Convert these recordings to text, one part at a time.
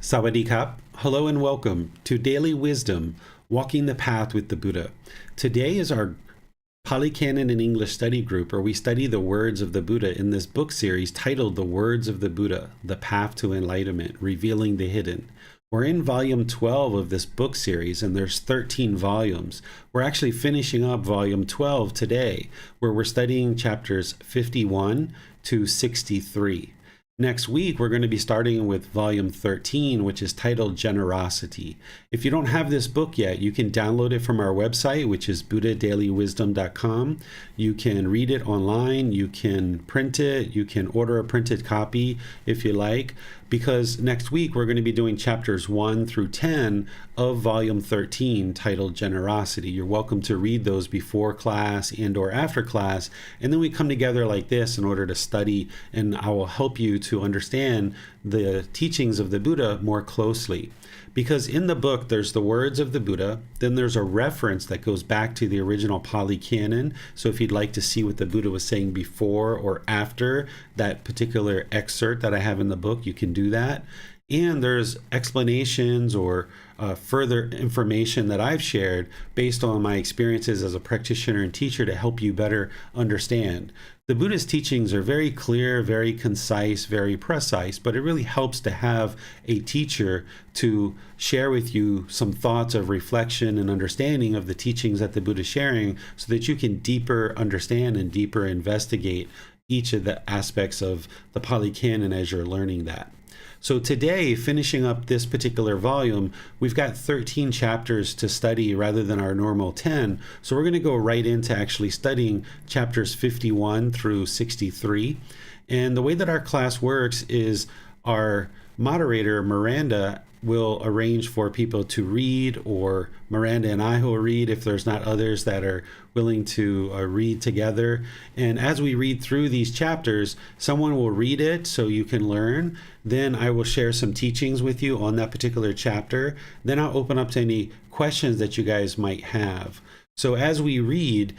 Sawadee-kap. Hello and welcome to Daily Wisdom, Walking the Path with the Buddha. Today is our Pali Canon and English study group where we study the words of the Buddha in this book series titled The Words of the Buddha, The Path to Enlightenment, Revealing the Hidden. We're in volume 12 of this book series, and there's 13 volumes. We're actually finishing up volume 12 today, where we're studying chapters 51 to 63. Next week, we're going to be starting with volume 13, which is titled Generosity. If you don't have this book yet, you can download it from our website, which is buddhadailywisdom.com. You can read it online, you can print it, you can order a printed copy if you like, because next week we're going to be doing chapters 1 through 10 of volume 13 titled Generosity. You're welcome to read those before class and or after class, and then we come together like this in order to study, and I will help you to understand the teachings of the Buddha more closely. Because in the book, there's the words of the Buddha, then there's a reference that goes back to the original Pali Canon. So if you'd like to see what the Buddha was saying before or after that particular excerpt that I have in the book, you can do that. And there's explanations or further information that I've shared based on my experiences as a practitioner and teacher to help you better understand. The Buddha's teachings are very clear, very concise, very precise, but it really helps to have a teacher to share with you some thoughts of reflection and understanding of the teachings that the Buddha is sharing so that you can deeper understand and deeper investigate each of the aspects of the Pali Canon as you're learning that. So today, finishing up this particular volume, we've got 13 chapters to study rather than our normal 10. So we're going to go right into actually studying chapters 51 through 63. And the way that our class works is our moderator, Miranda, will arrange for people to read, or Miranda and I will read if there's not others that are willing to read together. And as we read through these chapters, someone will read it so you can learn. Then I will share some teachings with you on that particular chapter. Then I'll open up to any questions that you guys might have. So as we read,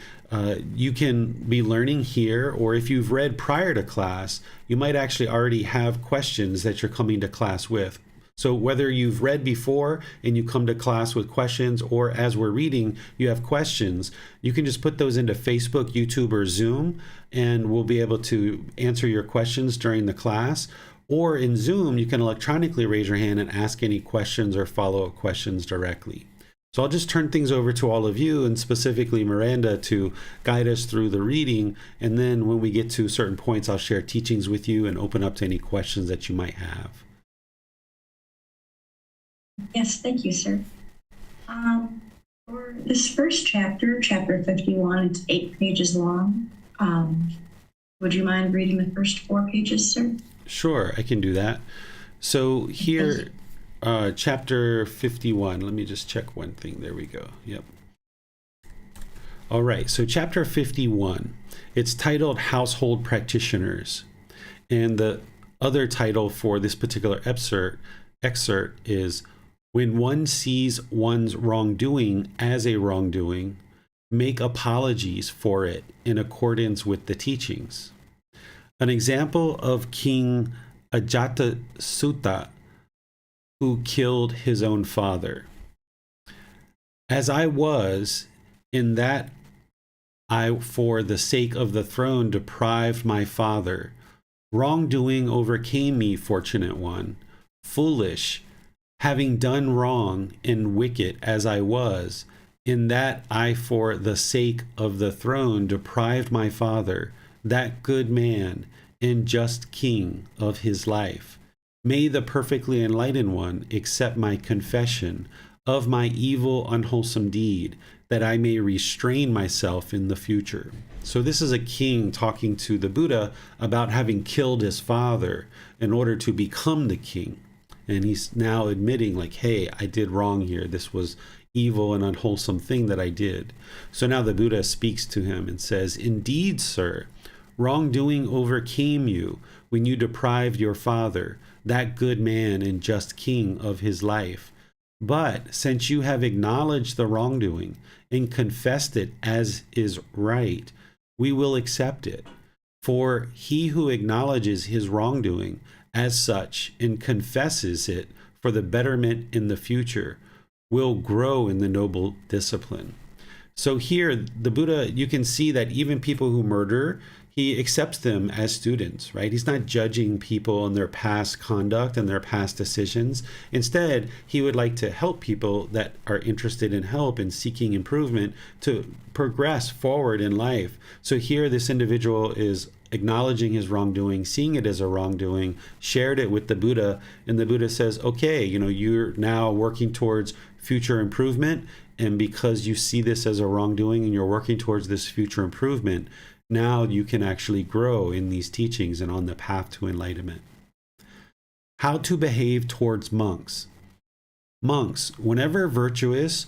you can be learning here, or if you've read prior to class, you might actually already have questions that you're coming to class with. So whether you've read before and you come to class with questions, or as we're reading, you have questions, you can just put those into Facebook, YouTube, or Zoom, and we'll be able to answer your questions during the class. Or in Zoom, you can electronically raise your hand and ask any questions or follow-up questions directly. So I'll just turn things over to all of you, and specifically Miranda, to guide us through the reading. And then when we get to certain points, I'll share teachings with you and open up to any questions that you might have. Yes, thank you, sir. For this first chapter, chapter 51, it's 8 pages long. Would you mind reading the first 4 pages, sir? Sure, I can do that. So here, chapter 51, let me just check one thing. There we go. Yep. All right, so chapter 51, it's titled Household Practitioners. And the other title for this particular excerpt is When One Sees One's Wrongdoing as a Wrongdoing, Make Apologies for it in accordance with the teachings. An example of King Ajatasutta, who killed his own father. As I was, in that I, for the sake of the throne, deprived my father. Wrongdoing overcame me, fortunate one. Foolish, having done wrong and wicked as I was, in that I, for the sake of the throne, deprived my father, that good man and just king of his life. May the perfectly enlightened one accept my confession of my evil, unwholesome deed, that I may restrain myself in the future. So this is a king talking to the Buddha about having killed his father in order to become the king. And he's now admitting, like, hey, I did wrong here. This was evil and unwholesome thing that I did. So now the Buddha speaks to him and says, indeed, sir, wrongdoing overcame you when you deprived your father, that good man and just king of his life. But since you have acknowledged the wrongdoing and confessed it as is right, we will accept it. For he who acknowledges his wrongdoing as such and confesses it for the betterment in the future will grow in the noble discipline. So here, the Buddha, you can see that even people who murder, he accepts them as students, right? He's not judging people on their past conduct and their past decisions. Instead, he would like to help people that are interested in help and seeking improvement to progress forward in life. So here, this individual is acknowledging his wrongdoing, seeing it as a wrongdoing, shared it with the Buddha, and the Buddha says, okay, you're now working towards future improvement, and because you see this as a wrongdoing and you're working towards this future improvement, now you can actually grow in these teachings and on the path to enlightenment. How to behave towards monks. Monks, whenever virtuous,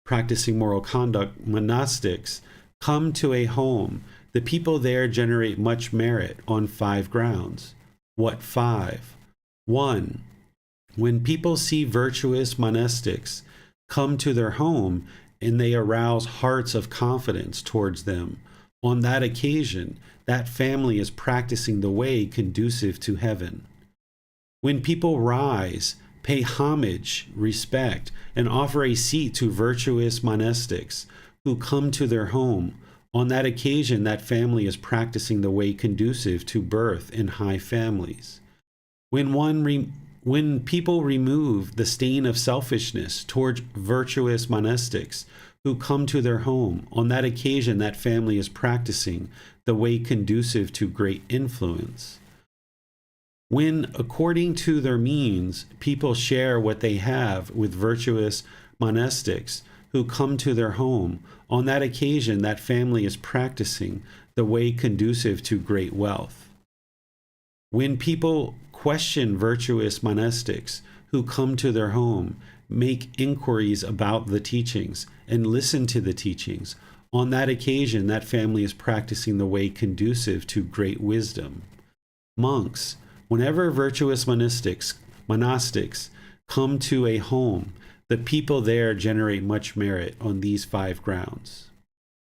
practicing moral conduct, monastics, come to a home, the people there generate much merit on 5 grounds. What 5? 1. When people see virtuous monastics come to their home and they arouse hearts of confidence towards them, on that occasion, that family is practicing the way conducive to heaven. When people rise, pay homage, respect, and offer a seat to virtuous monastics who come to their home, on that occasion, that family is practicing the way conducive to birth in high families. When people remove the stain of selfishness towards virtuous monastics who come to their home, on that occasion, that family is practicing the way conducive to great influence. When, according to their means, people share what they have with virtuous monastics who come to their home, on that occasion, that family is practicing the way conducive to great wealth. When people question virtuous monastics who come to their home, make inquiries about the teachings, and listen to the teachings, on that occasion, that family is practicing the way conducive to great wisdom. Monks, whenever virtuous monastics come to a home, the people there generate much merit on these 5 grounds.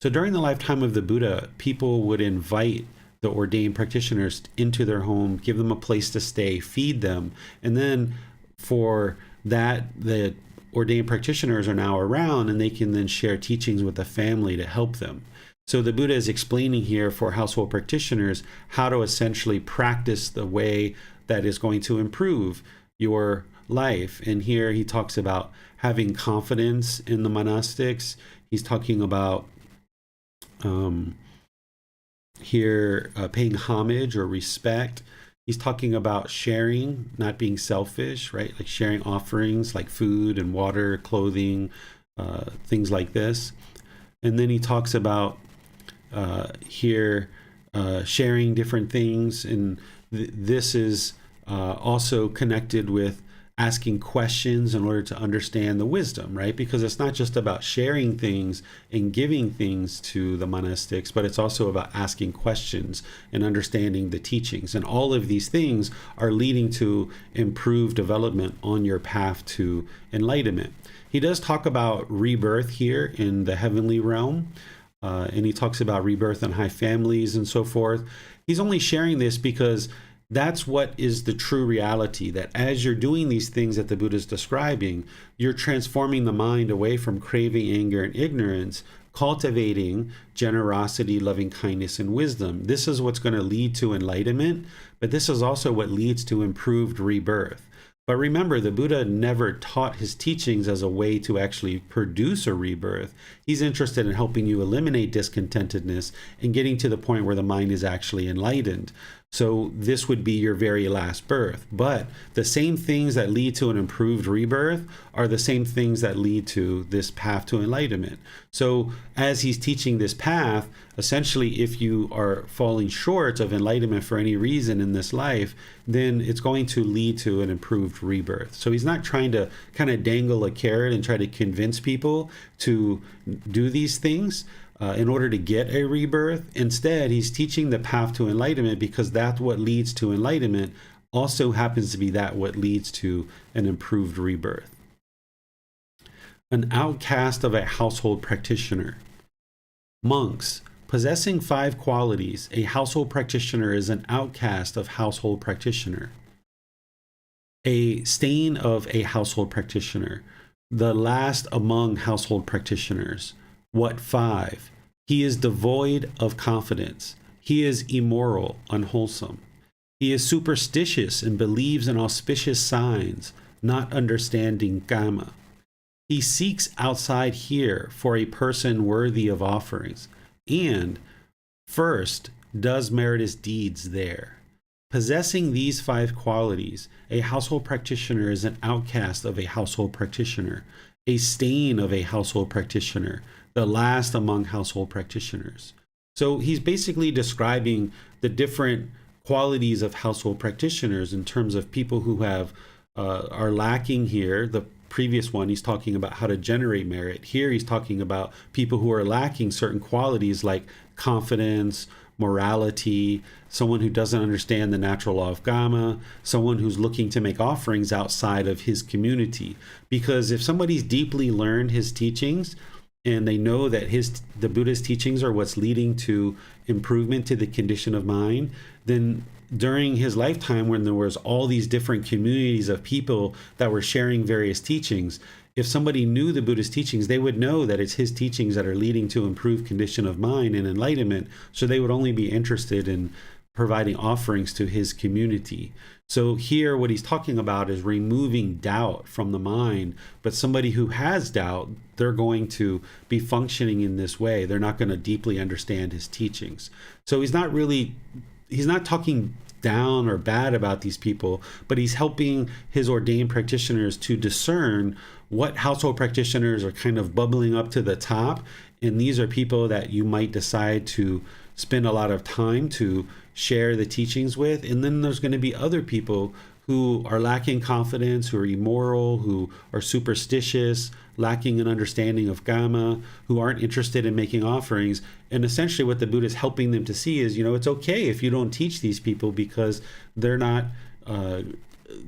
So during the lifetime of the Buddha, people would invite the ordained practitioners into their home, give them a place to stay, feed them, and then for that, the ordained practitioners are now around and they can then share teachings with the family to help them. So the Buddha is explaining here for household practitioners how to essentially practice the way that is going to improve your life. And here he talks about having confidence in the monastics. He's talking about paying homage or respect. He's talking about sharing, not being selfish, right? Like sharing offerings like food and water, clothing, things like this. And then he talks about sharing different things. And this is also connected with asking questions in order to understand the wisdom, right? Because it's not just about sharing things and giving things to the monastics, but it's also about asking questions and understanding the teachings. And all of these things are leading to improved development on your path to enlightenment. He does talk about rebirth here in the heavenly realm, and he talks about rebirth in high families and so forth. He's only sharing this because that's what is the true reality, that as you're doing these things that the Buddha is describing, you're transforming the mind away from craving, anger, and ignorance, cultivating generosity, loving kindness, and wisdom. This is what's going to lead to enlightenment, but this is also what leads to improved rebirth. But remember, the Buddha never taught his teachings as a way to actually produce a rebirth. He's interested in helping you eliminate discontentedness and getting to the point where the mind is actually enlightened. So this would be your very last birth. But the same things that lead to an improved rebirth are the same things that lead to this path to enlightenment. So as he's teaching this path, essentially, if you are falling short of enlightenment for any reason in this life, then it's going to lead to an improved rebirth. So he's not trying to kind of dangle a carrot and try to convince people to do these things in order to get a rebirth. Instead, he's teaching the path to enlightenment because that's what leads to enlightenment, also happens to be that what leads to an improved rebirth. An outcast of a household practitioner. Monks, possessing 5 qualities, a household practitioner is an outcast of household practitioner. a stain of a household practitioner, the last among household practitioners. What 5? He is devoid of confidence. He is immoral, unwholesome. He is superstitious and believes in auspicious signs, not understanding Kama. He seeks outside here for a person worthy of offerings, and first does merit his deeds there. Possessing these 5 qualities, a household practitioner is an outcast of a household practitioner, a stain of a household practitioner, the last among household practitioners. So he's basically describing the different qualities of household practitioners in terms of people who have are lacking here. The previous one, he's talking about how to generate merit. Here he's talking about people who are lacking certain qualities like confidence, morality, someone who doesn't understand the natural law of Kama, someone who's looking to make offerings outside of his community. Because if somebody's deeply learned his teachings and they know that the Buddha's teachings are what's leading to improvement to the condition of mind, then during his lifetime, when there was all these different communities of people that were sharing various teachings, if somebody knew the Buddha's teachings, they would know that it's his teachings that are leading to improved condition of mind and enlightenment. So they would only be interested in providing offerings to his community. So here, what he's talking about is removing doubt from the mind. But somebody who has doubt, they're going to be functioning in this way. They're not going to deeply understand his teachings. So he's not talking down or bad about these people, but he's helping his ordained practitioners to discern what household practitioners are kind of bubbling up to the top. And these are people that you might decide to spend a lot of time to share the teachings with. And then there's going to be other people who are lacking confidence, who are immoral, who are superstitious, lacking an understanding of Kama, who aren't interested in making offerings. And essentially what the Buddha is helping them to see is, it's okay if you don't teach these people because they're not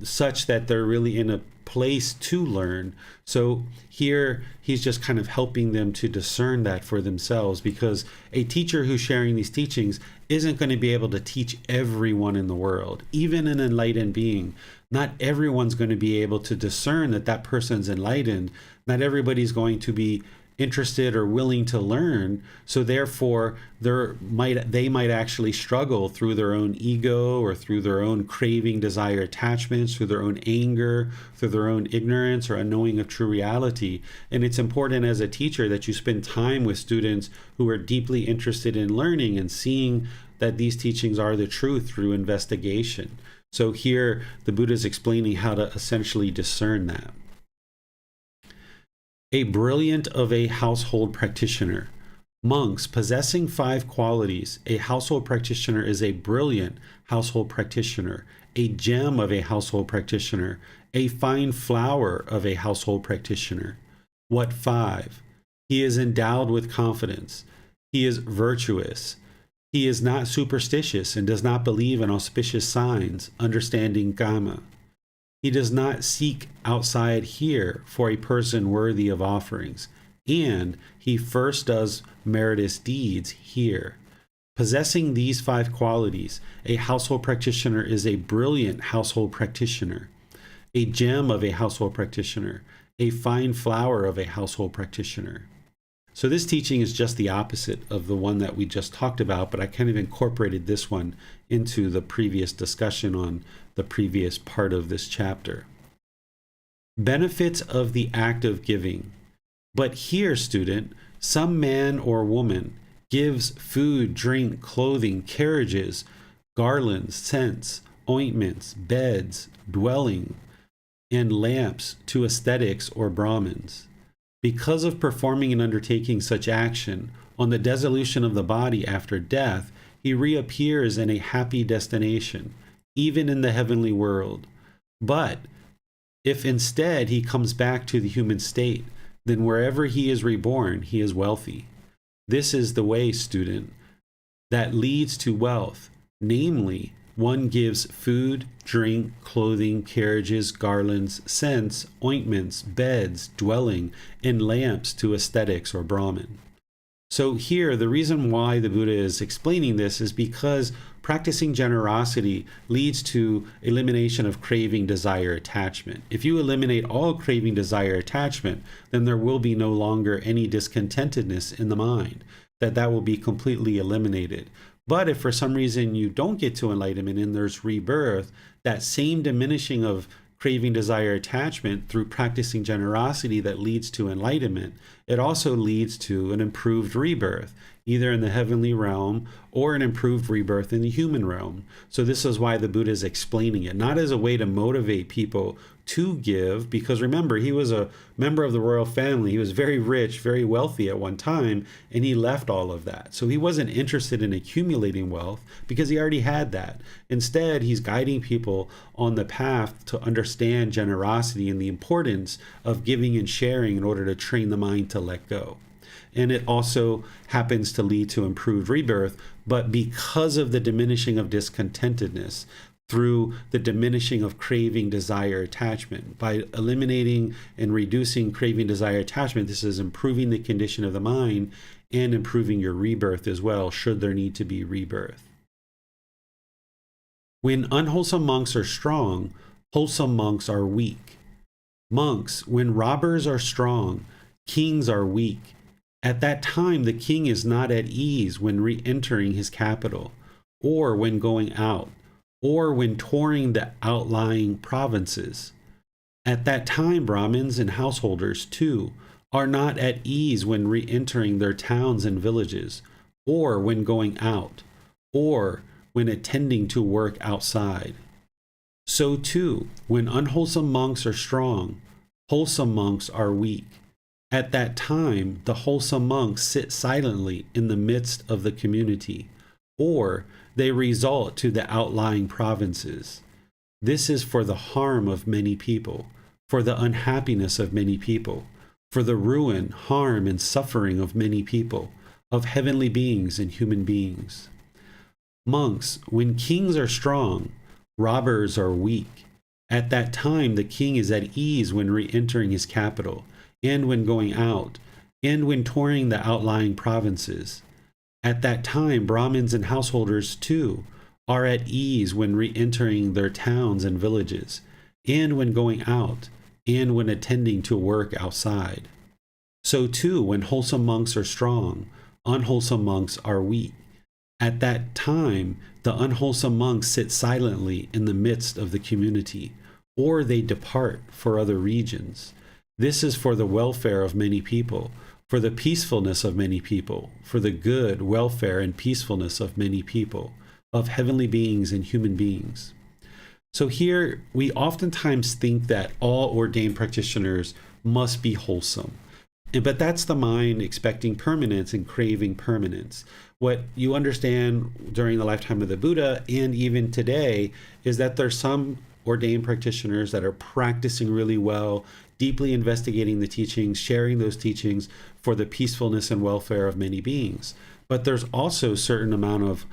such that they're really in a place to learn. So here he's just kind of helping them to discern that for themselves, because a teacher who's sharing these teachings isn't going to be able to teach everyone in the world. Even an enlightened being, not everyone's going to be able to discern that that person's enlightened. Not everybody's going to be interested or willing to learn. So therefore they might actually struggle through their own ego or through their own craving, desire, attachments, through their own anger, through their own ignorance or unknowing of true reality. And it's important as a teacher that you spend time with students who are deeply interested in learning and seeing that these teachings are the truth through investigation. So here the Buddha is explaining how to essentially discern that. A brilliant of a household practitioner. Monks possessing 5 qualities, a household practitioner is a brilliant household practitioner, a gem of a household practitioner, a fine flower of a household practitioner. What 5? He is endowed with confidence. He is virtuous. He is not superstitious and does not believe in auspicious signs, understanding Kama. He does not seek outside here for a person worthy of offerings, and he first does meritorious deeds here. Possessing these 5 qualities, a household practitioner is a brilliant household practitioner, a gem of a household practitioner, a fine flower of a household practitioner. So this teaching is just the opposite of the one that we just talked about, but I kind of incorporated this one into the previous discussion on the previous part of this chapter. Benefits of the act of giving. But here, student, some man or woman gives food, drink, clothing, carriages, garlands, scents, ointments, beds, dwelling, and lamps to ascetics or Brahmins. Because of performing and undertaking such action, on the dissolution of the body after death, he reappears in a happy destination, even in the heavenly world. But if instead he comes back to the human state, then wherever he is reborn, he is wealthy. This is the way, student, that leads to wealth. Namely, one gives food, drink, clothing, carriages, garlands, scents, ointments, beds, dwelling, and lamps to ascetics or Brahmin. So here, the reason why the Buddha is explaining this is because practicing generosity leads to elimination of craving, desire, attachment. If you eliminate all craving, desire, attachment, then there will be no longer any discontentedness in the mind. That will be completely eliminated. But if for some reason you don't get to enlightenment and there's rebirth, that same diminishing of craving, desire, attachment through practicing generosity that leads to enlightenment, it also leads to an improved rebirth, either in the heavenly realm or an improved rebirth in the human realm. So this is why the Buddha is explaining it, not as a way to motivate people to give, because remember, he was a member of the royal family. He was very rich, very wealthy at one time, and he left all of that. So he wasn't interested in accumulating wealth because he already had that. Instead, he's guiding people on the path to understand generosity and the importance of giving and sharing in order to train the mind to let go. And it also happens to lead to improved rebirth, but because of the diminishing of discontentedness, through the diminishing of craving, desire, attachment. By eliminating and reducing craving, desire, attachment, this is improving the condition of the mind and improving your rebirth as well, should there need to be rebirth. When unwholesome monks are strong, wholesome monks are weak. Monks, when robbers are strong, kings are weak. At that time, the king is not at ease when re-entering his capital, or when going out, or when touring the outlying provinces. At that time, Brahmins and householders, too, are not at ease when re-entering their towns and villages, or when going out, or when attending to work outside. So, too, when unwholesome monks are strong, wholesome monks are weak. At that time, the wholesome monks sit silently in the midst of the community, or they resort to the outlying provinces. This is for the harm of many people, for the unhappiness of many people, for the ruin, harm, and suffering of many people, of heavenly beings and human beings. Monks, when kings are strong, robbers are weak. At that time, the king is at ease when re-entering his capital, and when going out, and when touring the outlying provinces. At that time, Brahmins and householders, too, are at ease when re-entering their towns and villages, and when going out, and when attending to work outside. So, too, when wholesome monks are strong, unwholesome monks are weak. At that time, the unwholesome monks sit silently in the midst of the community, or they depart for other regions. This is for the welfare of many people, for the peacefulness of many people, for the good, welfare, and peacefulness of many people, of heavenly beings and human beings. So here, we oftentimes think that all ordained practitioners must be wholesome. But that's the mind expecting permanence and craving permanence. What you understand during the lifetime of the Buddha and even today is that there's some ordained practitioners that are practicing really well, deeply investigating the teachings, sharing those teachings for the peacefulness and welfare of many beings. But there's also a certain amount of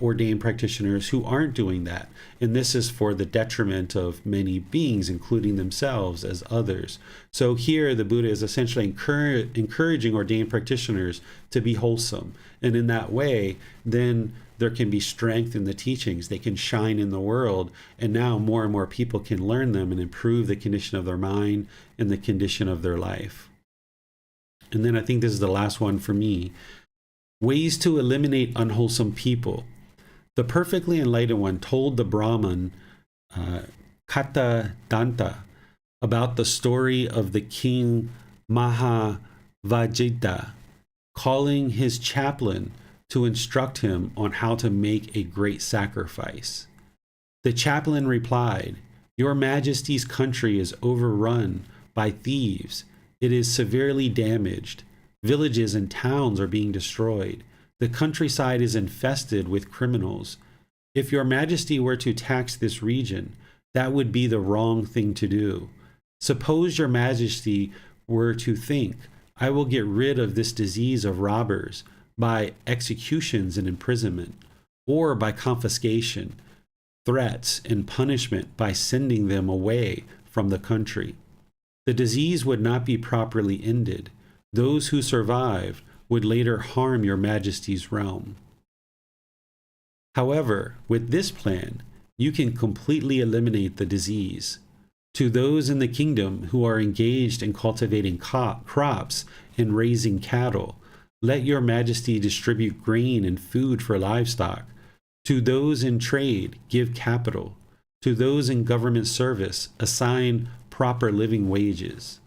ordained practitioners who aren't doing that. And this is for the detriment of many beings, including themselves as others. So here the Buddha is essentially encouraging ordained practitioners to be wholesome. And in that way, then there can be strength in the teachings. They can shine in the world. And now more and more people can learn them and improve the condition of their mind and the condition of their life. And then I think this is the last one for me. Ways to eliminate unwholesome people. The perfectly enlightened one told the Brahman, Kata Danta, about the story of the king Mahavajita, calling his chaplain to instruct him on how to make a great sacrifice. The chaplain replied, "Your Majesty's country is overrun by thieves. It is severely damaged. Villages and towns are being destroyed. The countryside is infested with criminals. If your Majesty were to tax this region, that would be the wrong thing to do. Suppose your Majesty were to think, I will get rid of this disease of robbers by executions and imprisonment, or by confiscation, threats, and punishment by sending them away from the country. The disease would not be properly ended. Those who survived would later harm your Majesty's realm." However, with this plan, you can completely eliminate the disease. To those in the kingdom who are engaged in cultivating crops and raising cattle, let your majesty distribute grain and food for livestock. To those in trade, give capital. To those in government service, assign proper living wages.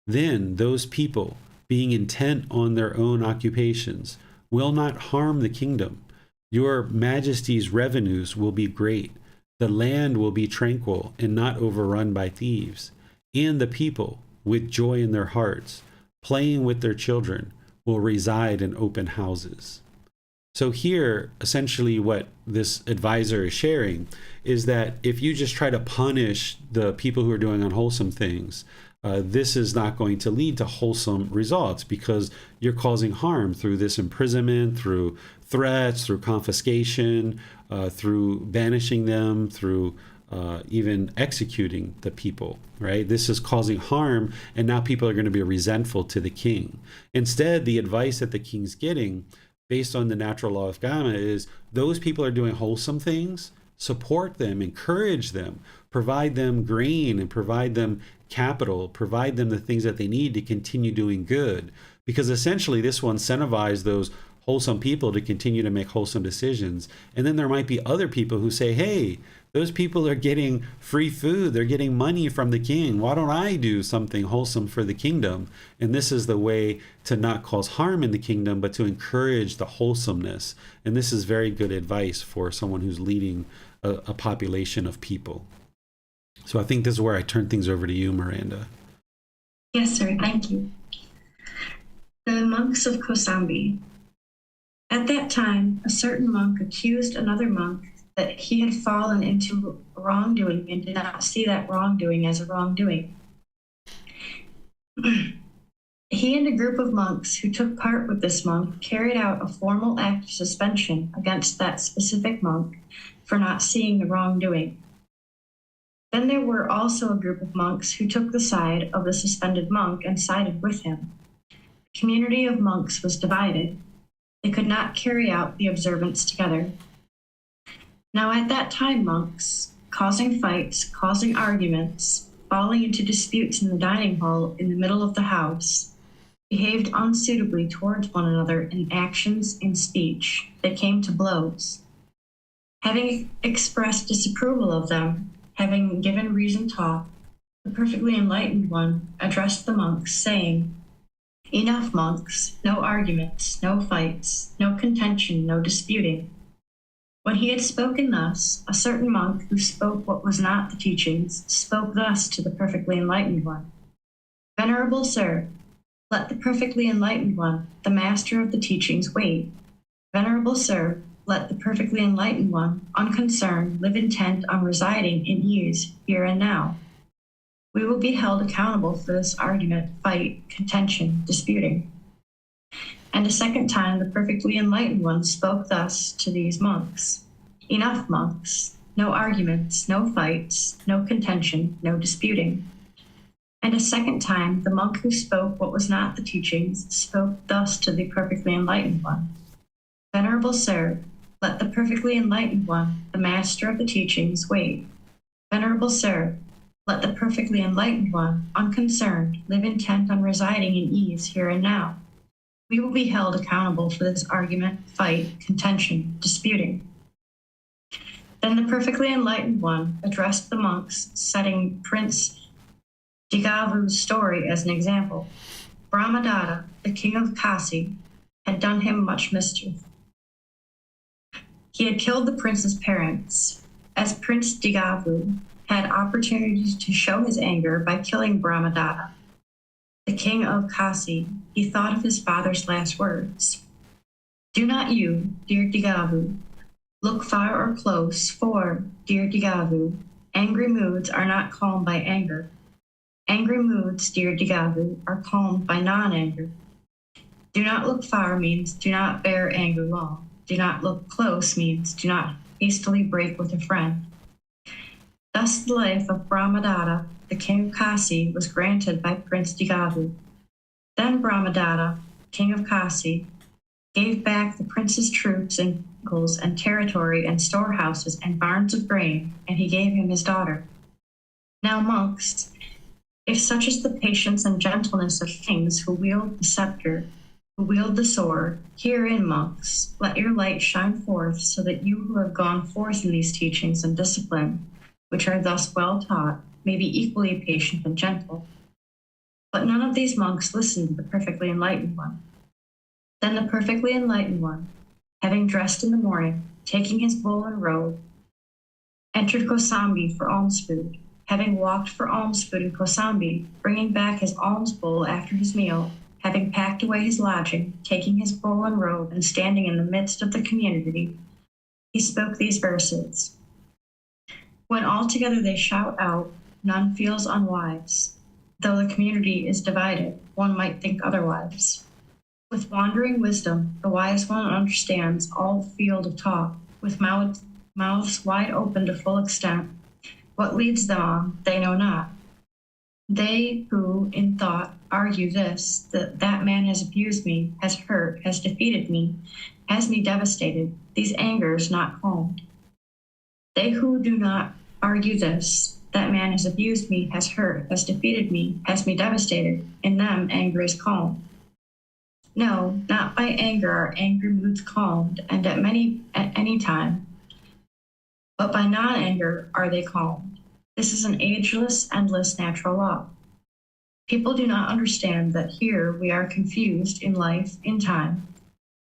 Then those people, being intent on their own occupations, will not harm the kingdom. Your majesty's revenues will be great. The land will be tranquil and not overrun by thieves. And the people, with joy in their hearts, playing with their children, will reside in open houses. So here, essentially what this advisor is sharing is that if you just try to punish the people who are doing unwholesome things, this is not going to lead to wholesome results, because you're causing harm through this imprisonment, through threats, through confiscation, through banishing them, through even executing the people, right? This is causing harm, and now people are going to be resentful to the king. Instead, the advice that the king's getting, based on the natural law of karma, is those people are doing wholesome things, support them, encourage them, provide them grain and provide them capital, provide them the things that they need to continue doing good. Because essentially this will incentivize those wholesome people to continue to make wholesome decisions. And then there might be other people who say, hey, those people are getting free food, they're getting money from the king, why don't I do something wholesome for the kingdom? And this is the way to not cause harm in the kingdom, but to encourage the wholesomeness. And this is very good advice for someone who's leading a population of people. So I think this is where I turn things over to you, Miranda. Yes, sir. Thank you. The monks of Kosambi. At that time, a certain monk accused another monk that he had fallen into wrongdoing and did not see that wrongdoing as a wrongdoing. He and a group of monks who took part with this monk carried out a formal act of suspension against that specific monk for not seeing the wrongdoing. Then there were also a group of monks who took the side of the suspended monk and sided with him. The community of monks was divided. They could not carry out the observance together. Now at that time, monks, causing fights, causing arguments, falling into disputes in the dining hall in the middle of the house, behaved unsuitably towards one another in actions and speech. They came to blows. Having expressed disapproval of them, having given reason talk, the perfectly enlightened one addressed the monks, saying, "Enough, monks, no arguments, no fights, no contention, no disputing." When he had spoken thus, a certain monk who spoke what was not the teachings spoke thus to the perfectly enlightened one: "Venerable sir, let the perfectly enlightened one, the master of the teachings, wait. Venerable sir, let the perfectly enlightened one, unconcerned, live intent on residing in ease here and now. We will be held accountable for this argument, fight, contention, disputing." And a second time the perfectly enlightened one spoke thus to these monks: "Enough, monks, no arguments, no fights, no contention, no disputing." And a second time the monk who spoke what was not the teachings spoke thus to the perfectly enlightened one: "Venerable sir, let the perfectly enlightened one, the master of the teachings, wait. Venerable sir, let the perfectly enlightened one, unconcerned, live intent on residing in ease here and now. We will be held accountable for this argument, fight, contention, disputing." Then the perfectly enlightened one addressed the monks, setting Prince Jigavu's story as an example. Brahmadatta, the king of Kasi, had done him much mischief. He had killed the prince's parents. As Prince Jigavu had opportunity to show his anger by killing Brahmadatta, the king of Kasi, he thought of his father's last words: "Do not you, dear Jigavu, look far or close, for, dear Jigavu, angry moods are not calmed by anger. Angry moods, dear Jigavu, are calmed by non-anger. Do not look far means do not bear anger long. Do not look close means do not hastily break with a friend." Thus the life of Brahmadatta, the king of Kasi, was granted by Prince Jigavu. Then Brahmadatta, king of Kasi, gave back the prince's troops and vehicles and territory and storehouses and barns of grain, and he gave him his daughter. Now, monks, if such is the patience and gentleness of kings who wield the scepter, who wield the sword, herein, monks, let your light shine forth, so that you who have gone forth in these teachings and discipline, which are thus well taught, may be equally patient and gentle. But none of these monks listened to the perfectly enlightened one. Then the perfectly enlightened one, having dressed in the morning, taking his bowl and robe, entered Kosambi for alms food. Having walked for alms food in Kosambi, bringing back his alms bowl after his meal, having packed away his lodging, taking his bowl and robe, and standing in the midst of the community, he spoke these verses. When all together they shout out, none feels unwise. Though the community is divided, one might think otherwise. With wandering wisdom, the wise one understands all the field of talk, with mouths wide open to full extent. What leads them on, they know not. They who, in thought, argue this, that man has abused me, has hurt, has defeated me, has me devastated, these angers not calmed. They who do not argue this, that man has abused me, has hurt, has defeated me, has me devastated, in them anger is calm. No, not by anger are angry moods calmed, and at any time, but by non-anger are they calmed. This is an ageless, endless natural law. People do not understand that here we are confused in life, in time,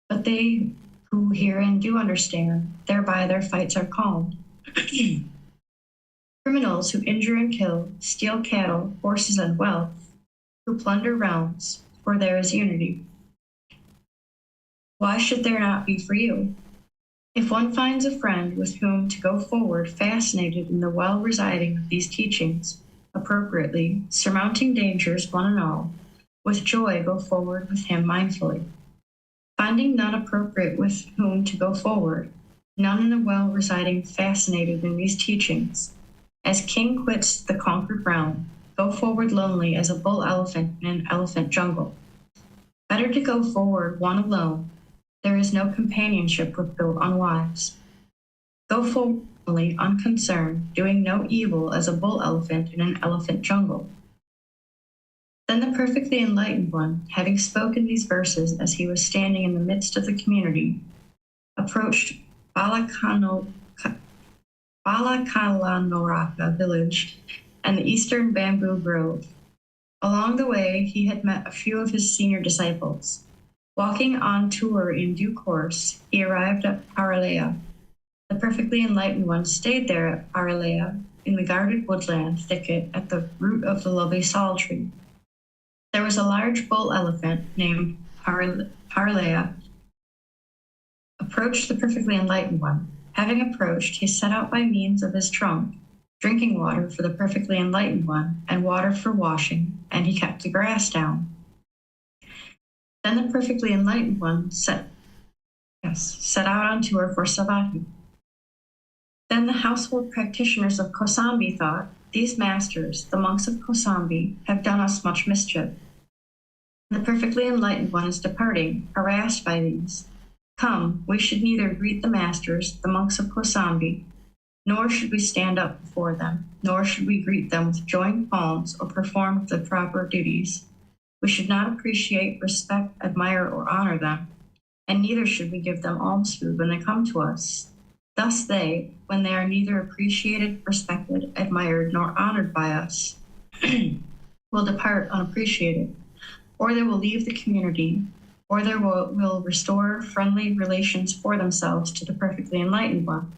but they who herein do understand, thereby their fights are calmed. Criminals who injure and kill, steal cattle, horses, and wealth, who plunder realms, for there is unity. Why should there not be for you? If one finds a friend with whom to go forward fascinated in the well residing of these teachings, appropriately, surmounting dangers one and all, with joy go forward with him mindfully. Finding none appropriate with whom to go forward, none in the well residing fascinated in these teachings, as king quits the conquered realm, go forward lonely as a bull elephant in an elephant jungle. Better to go forward one alone. There is no companionship with the unwise. Go forward only unconcerned, doing no evil as a bull elephant in an elephant jungle. Then the perfectly enlightened one, having spoken these verses as he was standing in the midst of the community, approached Balakanoraka village and the eastern bamboo grove. Along the way, he had met a few of his senior disciples. Walking on tour in due course, he arrived at Paralaya. The perfectly enlightened one stayed there at Paralaya in the guarded woodland thicket at the root of the lovely sal tree. There was a large bull elephant named Paralaya. Approached the perfectly enlightened one. Having approached, he set out by means of his trunk, drinking water for the perfectly enlightened one, and water for washing, and he kept the grass down. Then the perfectly enlightened one set out on tour for Savatthi. Then the household practitioners of Kosambi thought, these masters, the monks of Kosambi, have done us much mischief. The perfectly enlightened one is departing, harassed by these. Come, we should neither greet the masters, the monks of Kosambi, nor should we stand up before them, nor should we greet them with joined palms or perform the proper duties. We should not appreciate, respect, admire, or honor them, and neither should we give them alms food when they come to us. Thus they, when they are neither appreciated, respected, admired, nor honored by us, will depart unappreciated, or they will leave the community, or they will restore friendly relations for themselves to the perfectly enlightened one.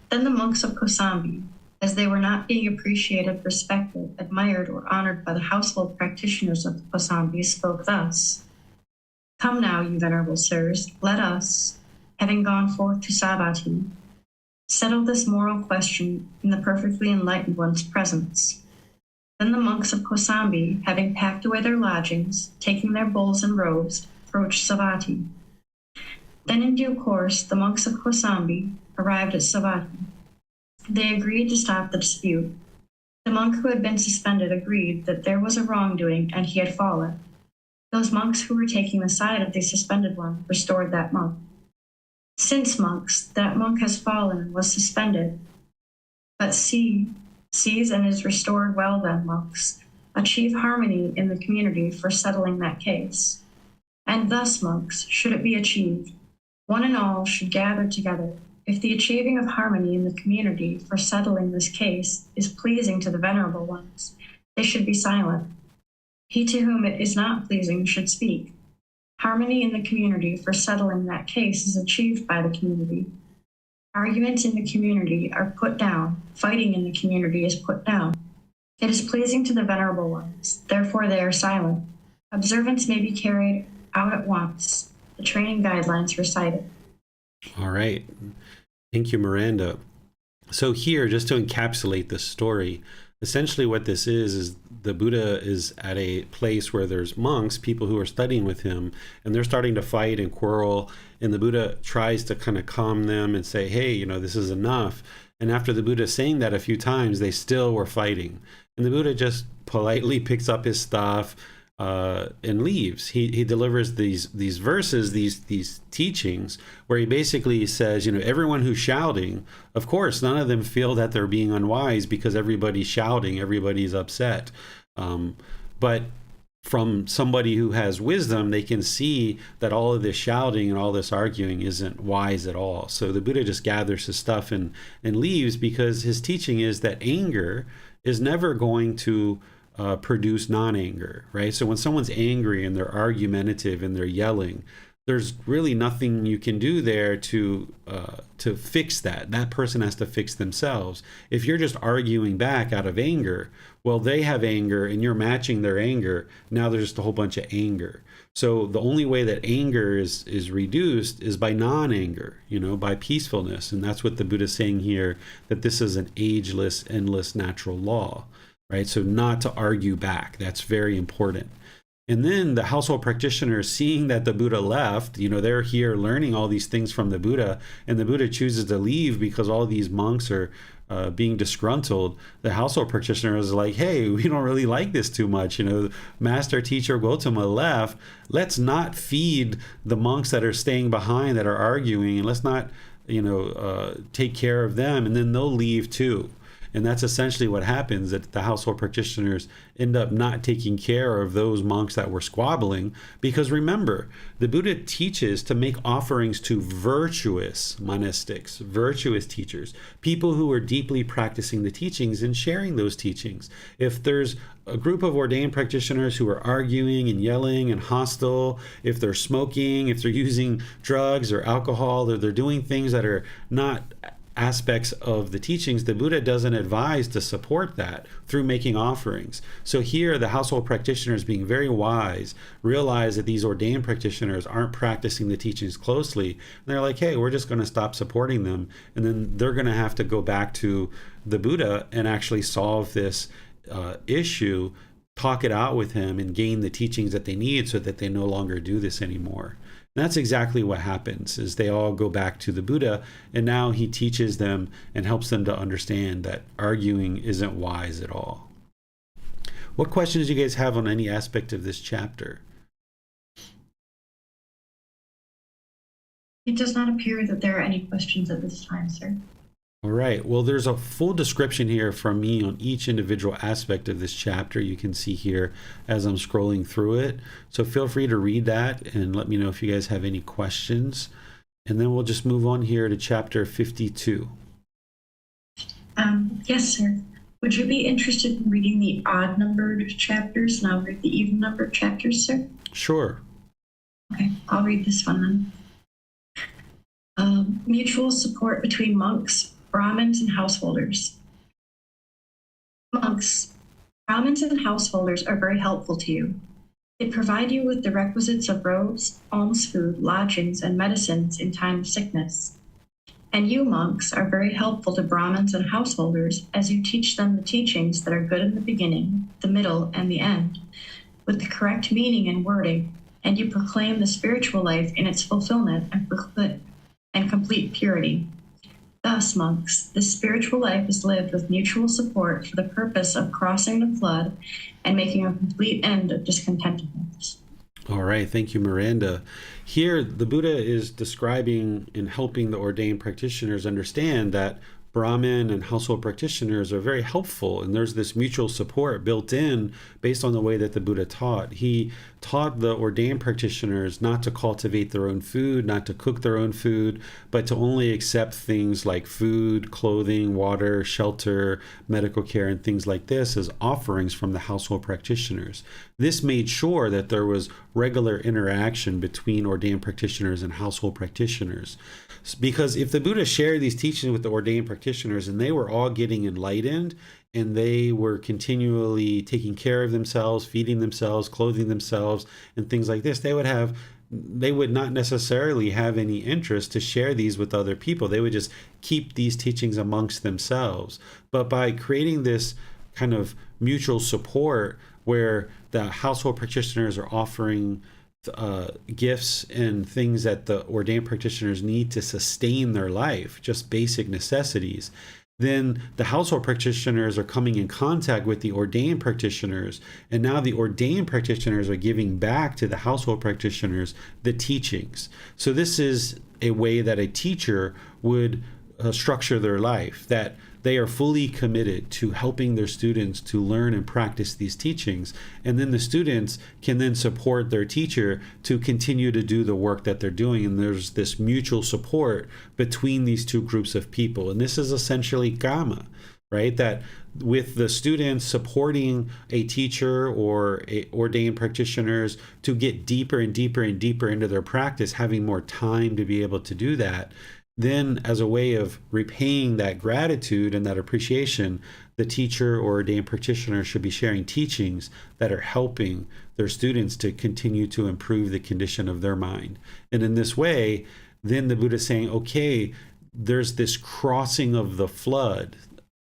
Then the monks of Kosambi, as they were not being appreciated, respected, admired, or honored by the household practitioners of Kosambi, spoke thus. Come now, you venerable sirs, let us, having gone forth to Savatthi, settle this moral question in the perfectly enlightened one's presence. Then the monks of Kosambi, having packed away their lodgings, taking their bowls and robes, approached Savatthi. Then in due course, the monks of Kosambi arrived at Savatthi. They agreed to stop the dispute. The monk who had been suspended agreed that there was a wrongdoing and he had fallen. Those monks who were taking the side of the suspended one restored that monk. Since, monks, that monk has fallen and was suspended, but sees and is restored well, then, monks, achieve harmony in the community for settling that case. And thus, monks, should it be achieved, one and all should gather together. If the achieving of harmony in the community for settling this case is pleasing to the venerable ones, they should be silent. He to whom it is not pleasing should speak. Harmony in the community for settling that case is achieved by the community. Arguments in the community are put down. Fighting in the community is put down. It is pleasing to the venerable ones, therefore they are silent. Observance may be carried out at once. The training guidelines recited. All right. Thank you, Miranda. So here, just to encapsulate this story, essentially what this is the Buddha is at a place where there's monks, people who are studying with him, and they're starting to fight and quarrel. And the Buddha tries to kind of calm them and say, hey, you know, this is enough. And after the Buddha saying that a few times, they still were fighting. And the Buddha just politely picks up his stuff and leaves. He delivers these verses, these teachings, where he basically says, you know, everyone who's shouting, of course, none of them feel that they're being unwise because everybody's shouting, everybody's upset. But from somebody who has wisdom, they can see that all of this shouting and all this arguing isn't wise at all. So the Buddha just gathers his stuff and leaves, because his teaching is that anger is never going to produce non-anger, right? So when someone's angry and they're argumentative and they're yelling, there's really nothing you can do there to fix that. That person has to fix themselves. If you're just arguing back out of anger, well, they have anger and you're matching their anger. Now there's just a whole bunch of anger. So the only way that anger is reduced is by non-anger, you know, by peacefulness. And that's what the Buddha is saying here, that this is an ageless, endless natural law. Right? So not to argue back. That's very important. And then the household practitioners, seeing that the Buddha left, you know, they're here learning all these things from the Buddha, and the Buddha chooses to leave because all these monks are being disgruntled. The household practitioners are like, hey, we don't really like this too much. You know, Master Teacher Gotama left. Let's not feed the monks that are staying behind, that are arguing, and let's not, you know, take care of them, and then they'll leave too. And that's essentially what happens, that the household practitioners end up not taking care of those monks that were squabbling. Because remember, the Buddha teaches to make offerings to virtuous monastics, virtuous teachers, people who are deeply practicing the teachings and sharing those teachings. If there's a group of ordained practitioners who are arguing and yelling and hostile, if they're smoking, if they're using drugs or alcohol, or they're doing things that are not aspects of the teachings, the Buddha doesn't advise to support that through making offerings. So here, the household practitioners, being very wise, realize that these ordained practitioners aren't practicing the teachings closely. And they're like, hey, we're just going to stop supporting them. And then they're going to have to go back to the Buddha and actually solve this issue, talk it out with him, and gain the teachings that they need so that they no longer do this anymore. And that's exactly what happens, is they all go back to the Buddha, and now he teaches them and helps them to understand that arguing isn't wise at all. What questions do you guys have on any aspect of this chapter? It does not appear that there are any questions at this time, sir. All right. Well, there's a full description here from me on each individual aspect of this chapter. You can see here as I'm scrolling through it. So feel free to read that and let me know if you guys have any questions. And then we'll just move on here to chapter 52. Yes, sir. Would you be interested in reading the odd-numbered chapters, and I'll read the even-numbered chapters, sir? Sure. Okay, I'll read this one then. Mutual support between monks, Brahmins, and householders. Monks, Brahmins and householders are very helpful to you. They provide you with the requisites of robes, alms food, lodgings, and medicines in time of sickness. And you, monks, are very helpful to Brahmins and householders as you teach them the teachings that are good in the beginning, the middle, and the end, with the correct meaning and wording, and you proclaim the spiritual life in its fulfillment and complete purity. Thus, monks, this spiritual life is lived with mutual support for the purpose of crossing the flood and making a complete end of discontentedness. All right, thank you, Miranda. Here, the Buddha is describing and helping the ordained practitioners understand that Brahmin and household practitioners are very helpful, and there's this mutual support built in based on the way that the Buddha taught. He taught the ordained practitioners not to cultivate their own food, not to cook their own food, but to only accept things like food, clothing, water, shelter, medical care, and things like this as offerings from the household practitioners. This made sure that there was regular interaction between ordained practitioners and household practitioners. Because if the Buddha shared these teachings with the ordained practitioners and they were all getting enlightened and they were continually taking care of themselves, feeding themselves, clothing themselves, and things like this, they would not necessarily have any interest to share these with other people. They would just keep these teachings amongst themselves. But by creating this kind of mutual support where the household practitioners are offering gifts and things that the ordained practitioners need to sustain their life, just basic necessities, then the household practitioners are coming in contact with the ordained practitioners, and now the ordained practitioners are giving back to the household practitioners the teachings. So this is a way that a teacher would structure their life, that they are fully committed to helping their students to learn and practice these teachings. And then the students can then support their teacher to continue to do the work that they're doing. And there's this mutual support between these two groups of people. And this is essentially Gama, right? That with the students supporting a teacher or ordained practitioners to get deeper and deeper and deeper into their practice, having more time to be able to do that, then as a way of repaying that gratitude and that appreciation, the teacher or ordained practitioner should be sharing teachings that are helping their students to continue to improve the condition of their mind. And in this way, then the Buddha is saying, okay, there's this crossing of the flood,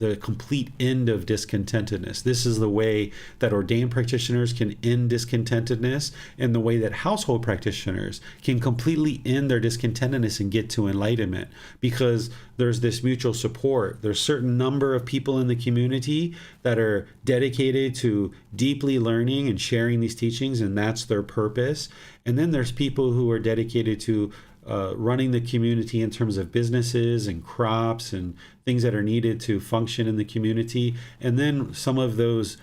the complete end of discontentedness. This is the way that ordained practitioners can end discontentedness, and the way that household practitioners can completely end their discontentedness and get to enlightenment, because there's this mutual support. There's a certain number of people in the community that are dedicated to deeply learning and sharing these teachings, and that's their purpose. And then there's people who are dedicated to running the community in terms of businesses and crops and things that are needed to function in the community. And then some of those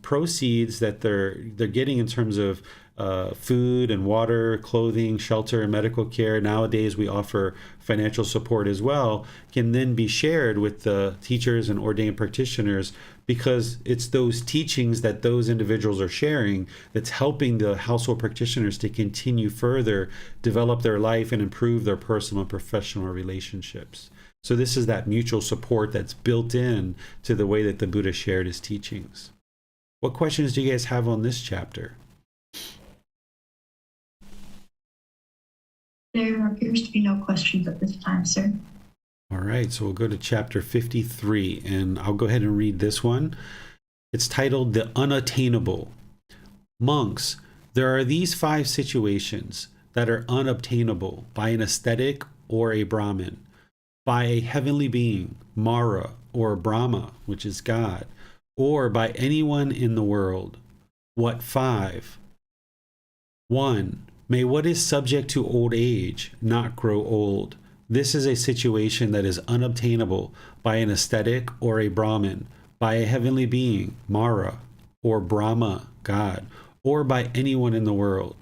proceeds that they're getting in terms of food and water, clothing, shelter, and medical care. Nowadays, we offer financial support as well, can then be shared with the teachers and ordained practitioners, because it's those teachings that those individuals are sharing that's helping the household practitioners to continue further, develop their life, and improve their personal and professional relationships. So this is that mutual support that's built in to the way that the Buddha shared his teachings. What questions do you guys have on this chapter? There appears to be no questions at this time, sir. All right, so we'll go to chapter 53, and I'll go ahead and read this one. It's titled The Unattainable. Monks, there are these 5 situations that are unobtainable by an ascetic or a Brahmin, by a heavenly being, Mara, or Brahma, which is God, or by anyone in the world. What 5? 1. May what is subject to old age not grow old. This is a situation that is unobtainable by an ascetic or a Brahmin, by a heavenly being, Mara, or Brahma, God, or by anyone in the world.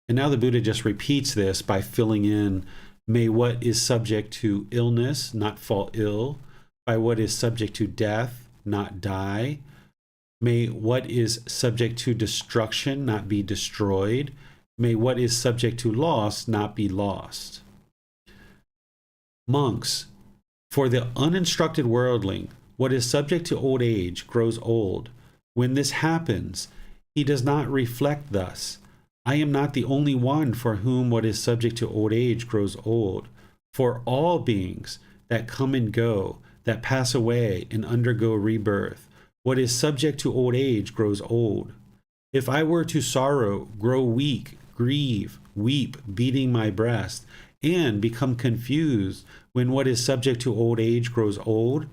And now the Buddha just repeats this by filling in, may what is subject to illness not fall ill, by what is subject to death not die, may what is subject to destruction not be destroyed, may what is subject to loss not be lost. Monks, for the uninstructed worldling, what is subject to old age grows old. When this happens, he does not reflect thus. I am not the only one for whom what is subject to old age grows old. For all beings that come and go, that pass away and undergo rebirth, what is subject to old age grows old. If I were to sorrow, grow weak, grieve, weep, beating my breast, and become confused when what is subject to old age grows old,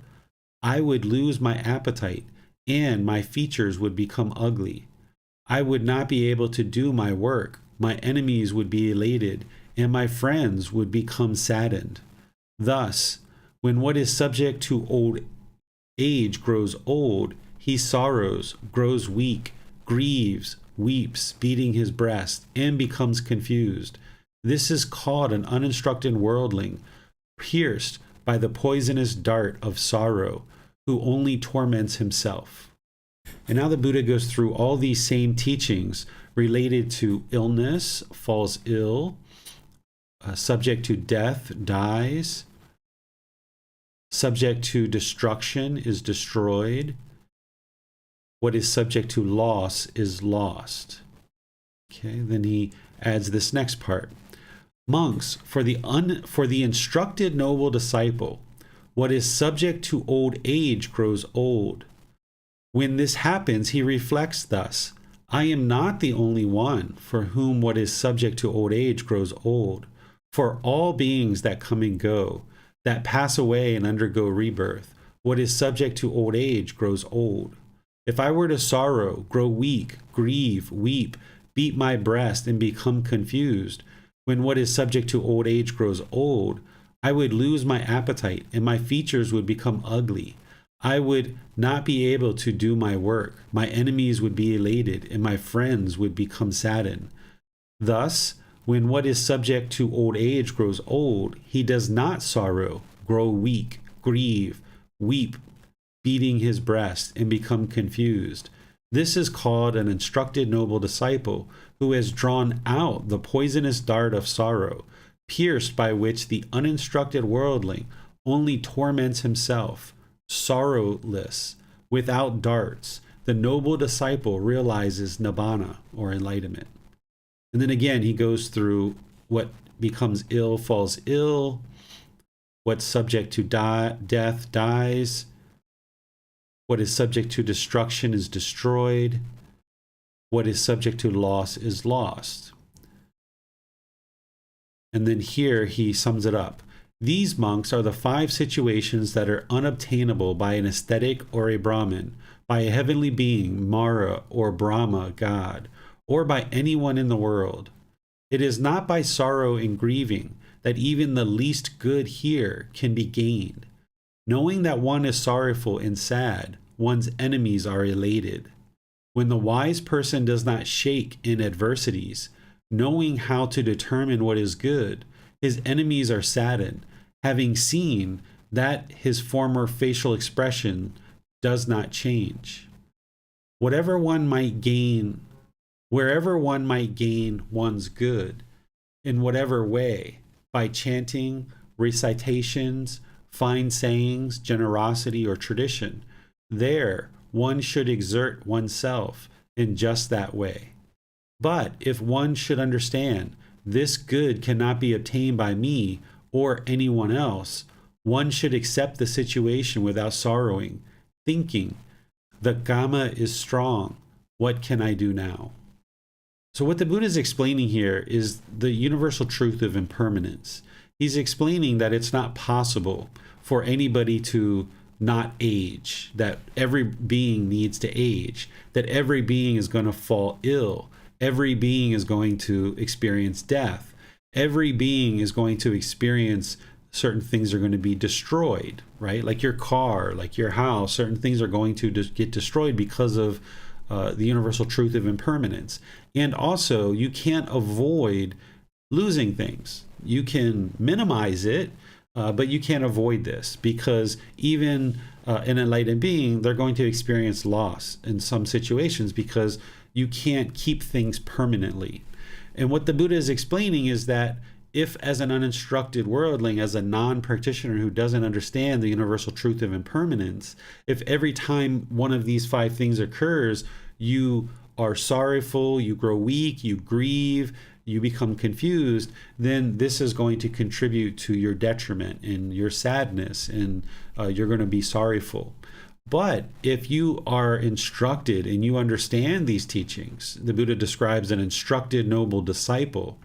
I would lose my appetite, and my features would become ugly. I would not be able to do my work. My enemies would be elated, and my friends would become saddened. Thus, when what is subject to old age grows old, he sorrows, grows weak, grieves, weeps, beating his breast, and becomes confused. This is called an uninstructed worldling, pierced by the poisonous dart of sorrow, who only torments himself. And now the Buddha goes through all these same teachings related to illness, falls ill, subject to death, dies, subject to destruction is destroyed, what is subject to loss is lost. Okay, then he adds this next part. Monks, for the instructed noble disciple, what is subject to old age grows old. When this happens, he reflects thus: I am not the only one for whom what is subject to old age grows old. For all beings that come and go, that pass away and undergo rebirth, what is subject to old age grows old. If I were to sorrow, grow weak, grieve, weep, beat my breast, and become confused, when what is subject to old age grows old, I would lose my appetite, and my features would become ugly. I would not be able to do my work. My enemies would be elated, and my friends would become saddened. Thus, when what is subject to old age grows old, he does not sorrow, grow weak, grieve, weep, beating his breast, and become confused. This is called an instructed noble disciple who has drawn out the poisonous dart of sorrow, pierced by which the uninstructed worldling only torments himself. Sorrowless, without darts, the noble disciple realizes nibbana, or enlightenment. And then again, he goes through what becomes ill falls ill, what's subject to death dies, what is subject to destruction is destroyed, what is subject to loss is lost. And then here he sums it up. These monks are the 5 situations that are unobtainable by an ascetic or a Brahmin, by a heavenly being, Mara or Brahma, God, or by anyone in the world. It is not by sorrow and grieving that even the least good here can be gained. Knowing that one is sorrowful and sad, one's enemies are elated. When the wise person does not shake in adversities, knowing how to determine what is good, his enemies are saddened, having seen that his former facial expression does not change. Wherever one might gain one's good, in whatever way, by chanting, recitations, fine sayings, generosity, or tradition, there one should exert oneself in just that way. But if one should understand this good cannot be obtained by me or anyone else, one should accept the situation without sorrowing, thinking, the Kama is strong, what can I do now? So what the Buddha is explaining here is the universal truth of impermanence. He's explaining that it's not possible for anybody to not age, that every being needs to age, that every being is going to fall ill, every being is going to experience death, every being is going to experience certain things are going to be destroyed, right? Like your car, like your house, certain things are going to get destroyed because of the universal truth of impermanence. And also, you can't avoid losing things. You can minimize it, but you can't avoid this, because even an enlightened being, they're going to experience loss in some situations because you can't keep things permanently. And what the Buddha is explaining is that if, as an uninstructed worldling, as a non-practitioner who doesn't understand the universal truth of impermanence, if every time one of these 5 things occurs, you are sorrowful, you grow weak, you grieve, you become confused, then this is going to contribute to your detriment and your sadness, and you're going to be sorrowful. But if you are instructed and you understand these teachings, the Buddha describes an instructed noble disciple,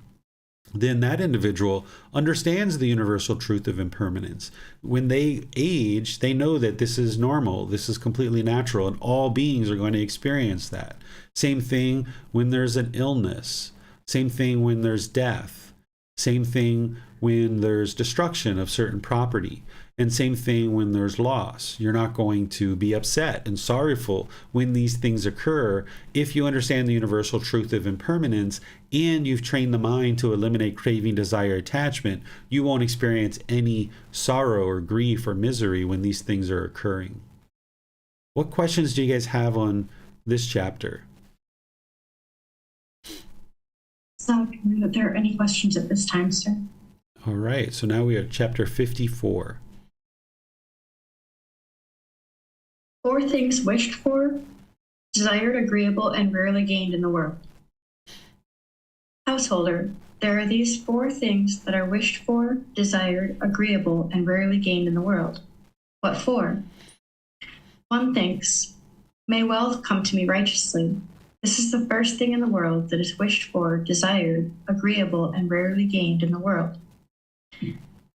then that individual understands the universal truth of impermanence. When they age, they know that this is normal, this is completely natural, and all beings are going to experience that. Same thing when there's an illness, same thing when there's death, same thing when there's destruction of certain property, and same thing when there's loss. You're not going to be upset and sorrowful when these things occur if you understand the universal truth of impermanence and you've trained the mind to eliminate craving, desire, attachment. You won't experience any sorrow or grief or misery when these things are occurring. What questions do you guys have on this chapter? So, are there any questions at this time, sir? All right, so now we are at chapter 54. 4 things wished for, desired, agreeable, and rarely gained in the world. Householder, there are these 4 things that are wished for, desired, agreeable, and rarely gained in the world. What for? 1 thinks, may wealth come to me righteously. This is the first thing in the world that is wished for, desired, agreeable, and rarely gained in the world.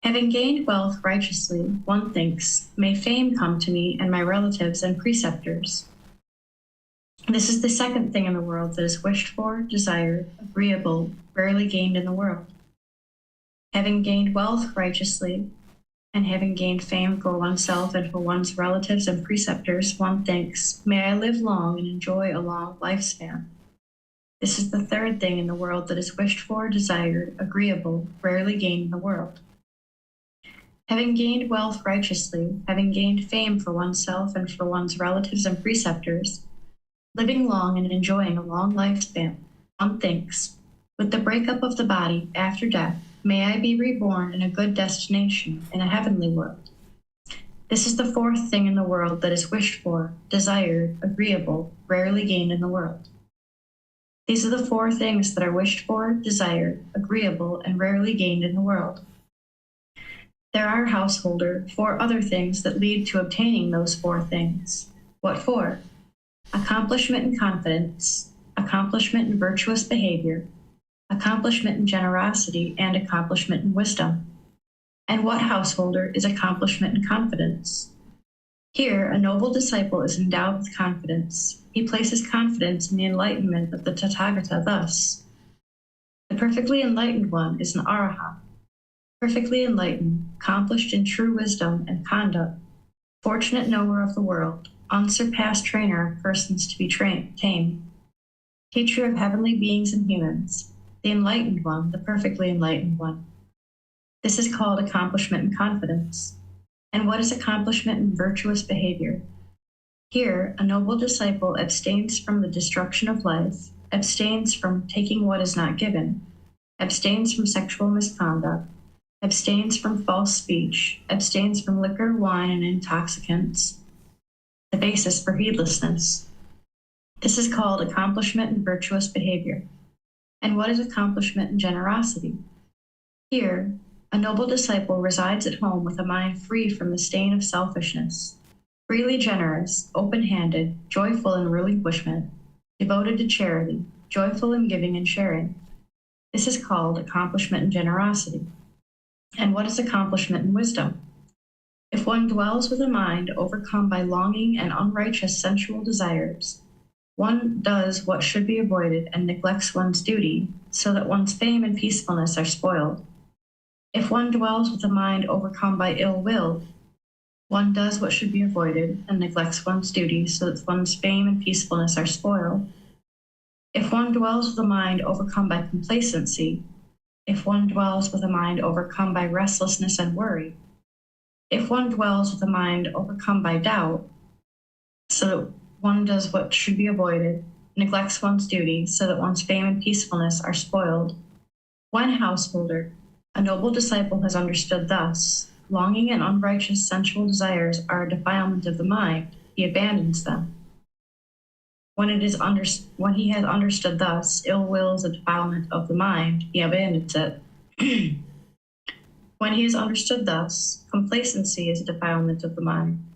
Having gained wealth righteously, 1 thinks, may fame come to me and my relatives and preceptors. This is the second thing in the world that is wished for, desired, agreeable, rarely gained in the world. Having gained wealth righteously, and having gained fame for oneself and for one's relatives and preceptors, 1 thinks, may I live long and enjoy a long lifespan. This is the third thing in the world that is wished for, desired, agreeable, rarely gained in the world. Having gained wealth righteously, having gained fame for oneself and for one's relatives and preceptors, living long and enjoying a long lifespan, 1 thinks, with the breakup of the body after death, may I be reborn in a good destination, in a heavenly world. This is the 4th thing in the world that is wished for, desired, agreeable, rarely gained in the world. These are the 4 things that are wished for, desired, agreeable, and rarely gained in the world. There are, householder, 4 other things that lead to obtaining those 4 things. What for? Accomplishment in confidence, accomplishment in virtuous behavior, accomplishment in generosity, and accomplishment in wisdom. And what, householder, is accomplishment in confidence? Here, a noble disciple is endowed with confidence. He places confidence in the enlightenment of the Tathagata thus. The perfectly enlightened one is an arahant, perfectly enlightened, accomplished in true wisdom and conduct, fortunate knower of the world, unsurpassed trainer of persons to be tamed, teacher of heavenly beings and humans, the enlightened one, the perfectly enlightened one. This is called accomplishment in confidence. And what is accomplishment in virtuous behavior? Here, a noble disciple abstains from the destruction of life, abstains from taking what is not given, abstains from sexual misconduct, abstains from false speech, abstains from liquor, wine, and intoxicants, the basis for heedlessness. This is called accomplishment in virtuous behavior. And what is accomplishment in generosity? Here, a noble disciple resides at home with a mind free from the stain of selfishness, freely generous, open-handed, joyful in relinquishment, devoted to charity, joyful in giving and sharing. This is called accomplishment in generosity. And what is accomplishment in wisdom? If one dwells with a mind overcome by longing and unrighteous sensual desires, one does what should be avoided and neglects one's duty, so that one's fame and peacefulness are spoiled. If one dwells with a mind overcome by ill will, one does what should be avoided and neglects one's duty, so that one's fame and peacefulness are spoiled. If one dwells with a mind overcome by complacency, if one dwells with a mind overcome by restlessness and worry, if one dwells with a mind overcome by doubt, so that one does what should be avoided, neglects one's duty, so that one's fame and peacefulness are spoiled. When, householder, a noble disciple has understood thus, longing and unrighteous sensual desires are a defilement of the mind, he abandons them. When he has understood thus, ill will is a defilement of the mind, he abandons it. When he has understood thus, complacency is a defilement of the mind.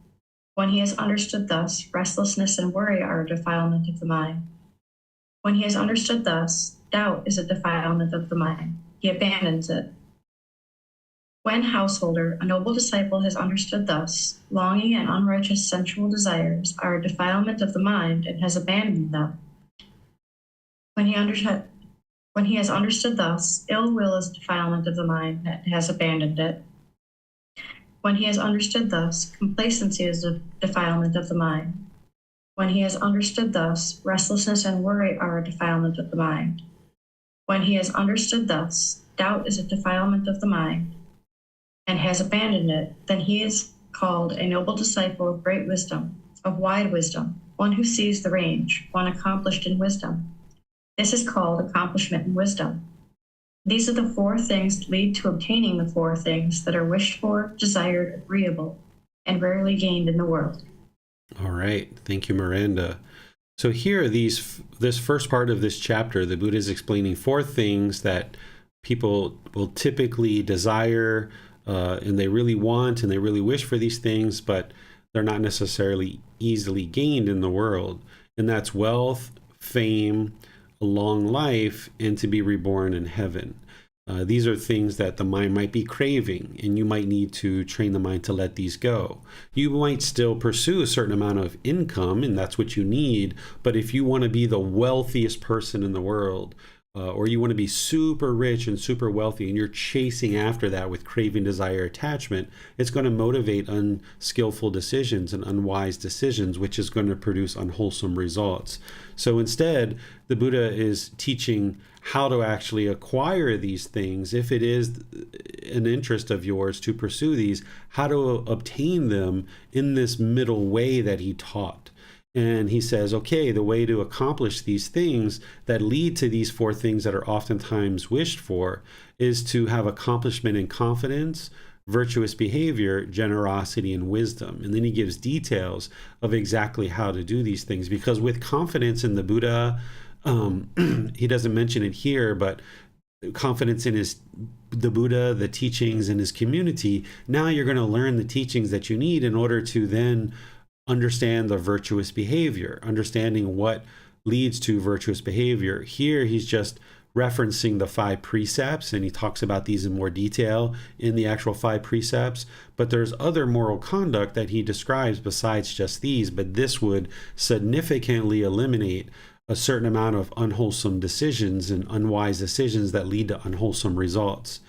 When he has understood thus, restlessness and worry are a defilement of the mind. When he has understood thus, doubt is a defilement of the mind, he abandons it. When, householder, a noble disciple has understood thus, longing and unrighteous sensual desires are a defilement of the mind and has abandoned them. When he has understood thus, ill will is a defilement of the mind and has abandoned it. When he has understood thus, complacency is a defilement of the mind. When he has understood thus, restlessness and worry are a defilement of the mind. When he has understood thus, doubt is a defilement of the mind and has abandoned it, then he is called a noble disciple of great wisdom, of wide wisdom, one who sees the range, one accomplished in wisdom. This is called accomplishment in wisdom. These are the four things that lead to obtaining the four things that are wished for, desired, agreeable, and rarely gained in the world. All right. Thank you, Miranda. So here, this first part of this chapter, the Buddha is explaining four things that people will typically desire, and they really want, and they really wish for these things, but they're not necessarily easily gained in the world. And that's wealth, fame, a long life, and to be reborn in heaven. These are things that the mind might be craving, and you might need to train the mind to let these go. You might still pursue a certain amount of income, and that's what you need. But if you want to be the wealthiest person in the world, or you want to be super rich and super wealthy, and you're chasing after that with craving, desire, attachment, it's going to motivate unskillful decisions and unwise decisions, which is going to produce unwholesome results. So instead, the Buddha is teaching how to actually acquire these things, if it is an interest of yours to pursue these, how to obtain them in this middle way that he taught. And he says, okay, the way to accomplish these things that lead to these four things that are oftentimes wished for is to have accomplishment in confidence, virtuous behavior, generosity, and wisdom. And then he gives details of exactly how to do these things. Because with confidence in the Buddha, he doesn't mention it here, but confidence in the Buddha, the teachings, and his community, now you're going to learn the teachings that you need in order to then understand the virtuous behavior, understanding what leads to virtuous behavior. Here he's just referencing the 5 precepts, and he talks about these in more detail in the actual 5 precepts, but there's other moral conduct that he describes besides just these, but this would significantly eliminate a certain amount of unwholesome decisions and unwise decisions that lead to unwholesome results.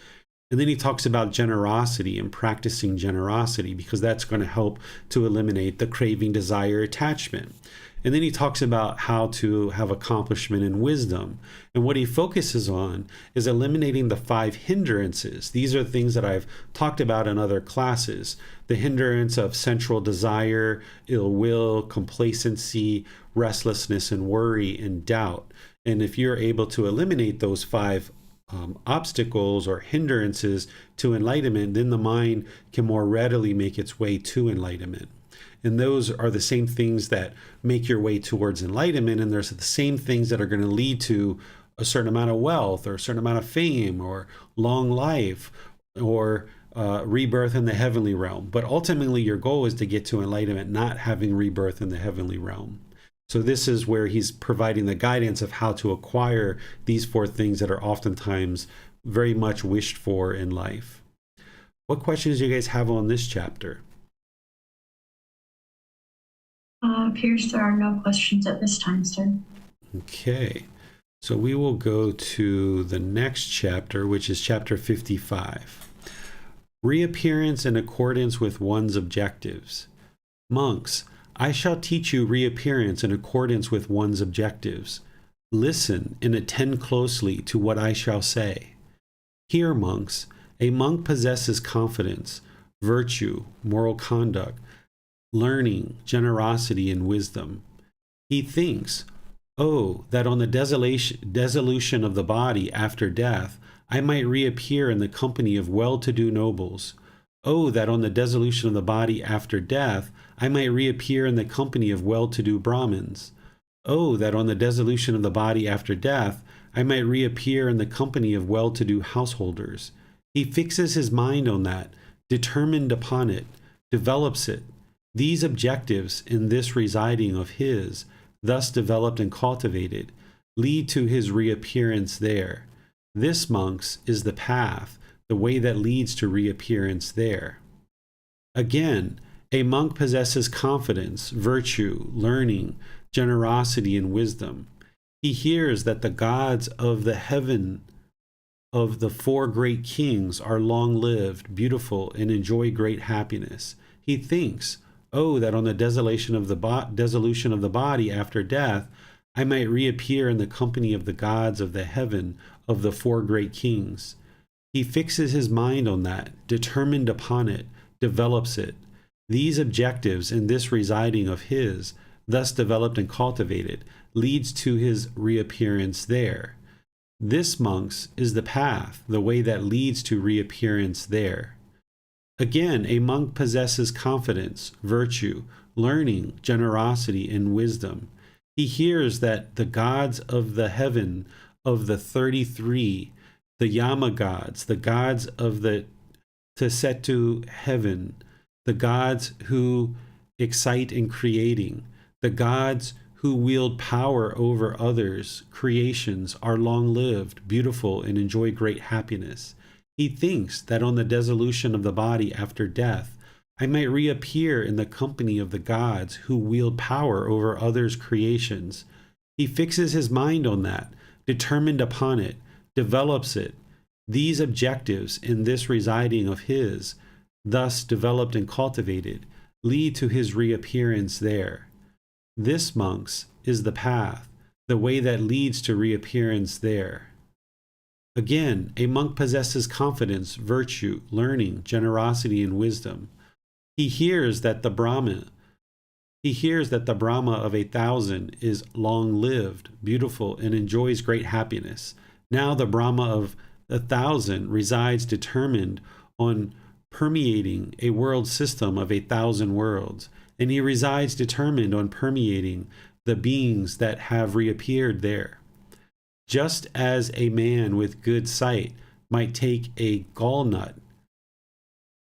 And then he talks about generosity and practicing generosity, because that's going to help to eliminate the craving, desire, attachment. And then he talks about how to have accomplishment in wisdom. And what he focuses on is eliminating the 5 hindrances. These are things that I've talked about in other classes. The hindrance of sensual desire, ill will, complacency, restlessness, and worry, and doubt. And if you're able to eliminate those 5 obstacles or hindrances to enlightenment, then the mind can more readily make its way to enlightenment. And those are the same things that make your way towards enlightenment, and there's the same things that are going to lead to a certain amount of wealth or a certain amount of fame or long life or rebirth in the heavenly realm. But ultimately your goal is to get to enlightenment, not having rebirth in the heavenly realm. So this is where he's providing the guidance of how to acquire these 4 things that are oftentimes very much wished for in life. What questions do you guys have on this chapter? Appears there are no questions at this time, sir. Okay, so we will go to the next chapter, which is chapter 55. Reappearance in accordance with one's objectives. Monks, I shall teach you reappearance in accordance with one's objectives. Listen and attend closely to what I shall say. Hear, monks, a monk possesses confidence, virtue, moral conduct, learning, generosity, and wisdom. He thinks, oh, that on the dissolution of the body after death, I might reappear in the company of well-to-do nobles. Oh, that on the dissolution of the body after death, I might reappear in the company of well-to-do Brahmins. Oh, that on the dissolution of the body after death, I might reappear in the company of well-to-do householders. He fixes his mind on that, determined upon it, develops it. These objectives in this residing of his, thus developed and cultivated, lead to his reappearance there. This, monks, is the path, the way that leads to reappearance there. Again, a monk possesses confidence, virtue, learning, generosity, and wisdom. He hears that the gods of the heaven of the four great kings are long-lived, beautiful, and enjoy great happiness. He thinks, oh, that on the dissolution of the body after death, I might reappear in the company of the gods of the heaven of the four great kings. He fixes his mind on that, determined upon it, develops it. These objectives and this residing of his, thus developed and cultivated, leads to his reappearance there. This, monks, is the path, the way that leads to reappearance there. Again, a monk possesses confidence, virtue, learning, generosity, and wisdom. He hears that the gods of the heaven of the 33, the Yama gods, the gods of the Tesetu heaven, the gods who excite in creating, the gods who wield power over others' creations are long-lived, beautiful, and enjoy great happiness. He thinks that on the dissolution of the body after death, I might reappear in the company of the gods who wield power over others' creations. He fixes his mind on that, determined upon it, develops it. These objectives in this residing of his, thus developed and cultivated, lead to his reappearance there. This, monks, is the path, the way that leads to reappearance there. Again, a monk possesses confidence, virtue, learning, generosity, and wisdom. He hears that the Brahma of 1,000 is long-lived, beautiful, and enjoys great happiness. Now the Brahma of 1,000 resides determined on permeating a world system of 1,000 worlds, and he resides determined on permeating the beings that have reappeared there. Just as a man with good sight might take a gall nut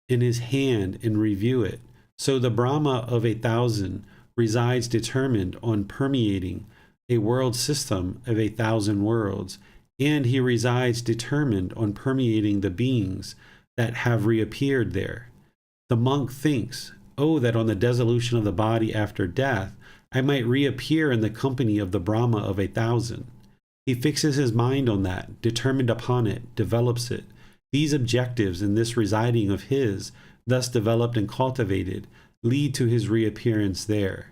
in his hand and review it, so the Brahma of 1,000 resides determined on permeating a world system of 1,000 worlds, and he resides determined on permeating the beings that have reappeared there. The monk thinks, oh, that on the dissolution of the body after death, I might reappear in the company of the Brahma of 1,000. He fixes his mind on that, determined upon it, develops it. These objectives in this residing of his, thus developed and cultivated, lead to his reappearance there.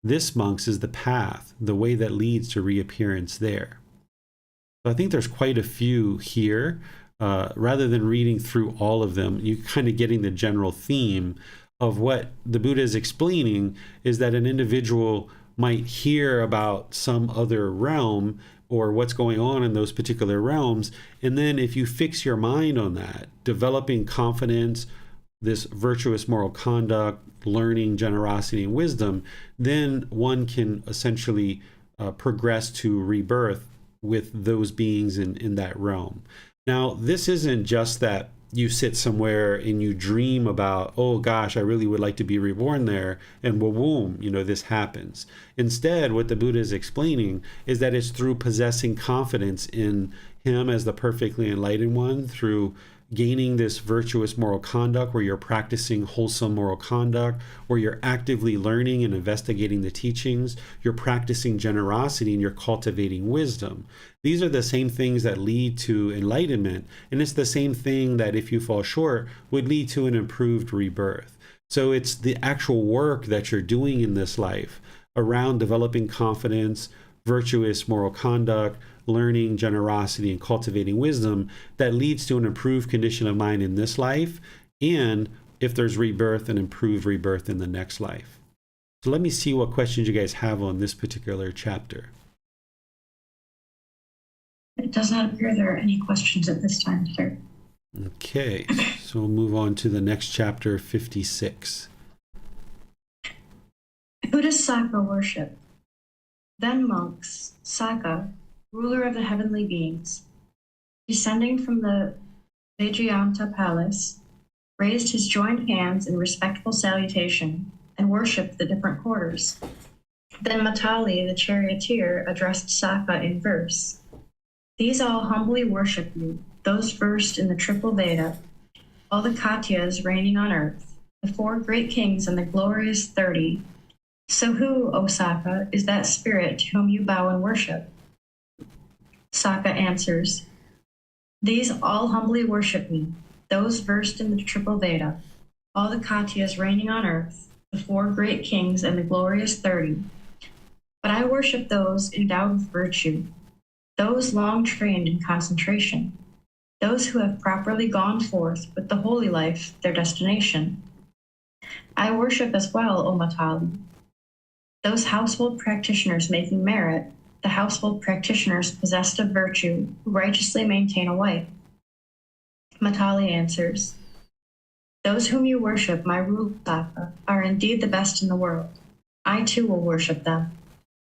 This, monks, is the path, the way that leads to reappearance there. So I think there's quite a few here. Rather than reading through all of them, you're kind of getting the general theme of what the Buddha is explaining is that an individual might hear about some other realm or what's going on in those particular realms. And then if you fix your mind on that, developing confidence, this virtuous moral conduct, learning, generosity, and wisdom, then one can essentially progress to rebirth with those beings in that realm. Now, this isn't just that you sit somewhere and you dream about, oh gosh, I really would like to be reborn there, and boom, this happens. Instead, what the Buddha is explaining is that it's through possessing confidence in him as the perfectly enlightened one, through gaining this virtuous moral conduct where you're practicing wholesome moral conduct, where you're actively learning and investigating the teachings, you're practicing generosity, and you're cultivating wisdom. These are the same things that lead to enlightenment, and it's the same thing that, if you fall short, would lead to an improved rebirth. So it's the actual work that you're doing in this life around developing confidence, virtuous moral conduct, learning, generosity, and cultivating wisdom that leads to an improved condition of mind in this life, and if there's rebirth, an improved rebirth in the next life. So let me see what questions you guys have on this particular chapter. It does not appear there are any questions at this time, sir. Okay, so we'll move on to the next chapter, 56. Buddhist Saka worship. Then monks, Saka, ruler of the heavenly beings, descending from the Vajrayanta palace, raised his joined hands in respectful salutation and worshipped the different quarters. Then Matali, the charioteer, addressed Saka in verse. These all humbly worship you, those versed in the triple Veda, all the Katyas reigning on earth, the 4 great kings and the glorious 30. So who, O Saka, is that spirit to whom you bow and worship? Saka answers, these all humbly worship me, those versed in the triple Veda, all the Katyas reigning on earth, the 4 great kings and the glorious 30. But I worship those endowed with virtue, those long trained in concentration, those who have properly gone forth with the holy life, their destination. I worship as well, O Matali, those household practitioners making merit, the household practitioners possessed of virtue, who righteously maintain a wife. Matali answers, those whom you worship, my ruler Saka, are indeed the best in the world. I too will worship them.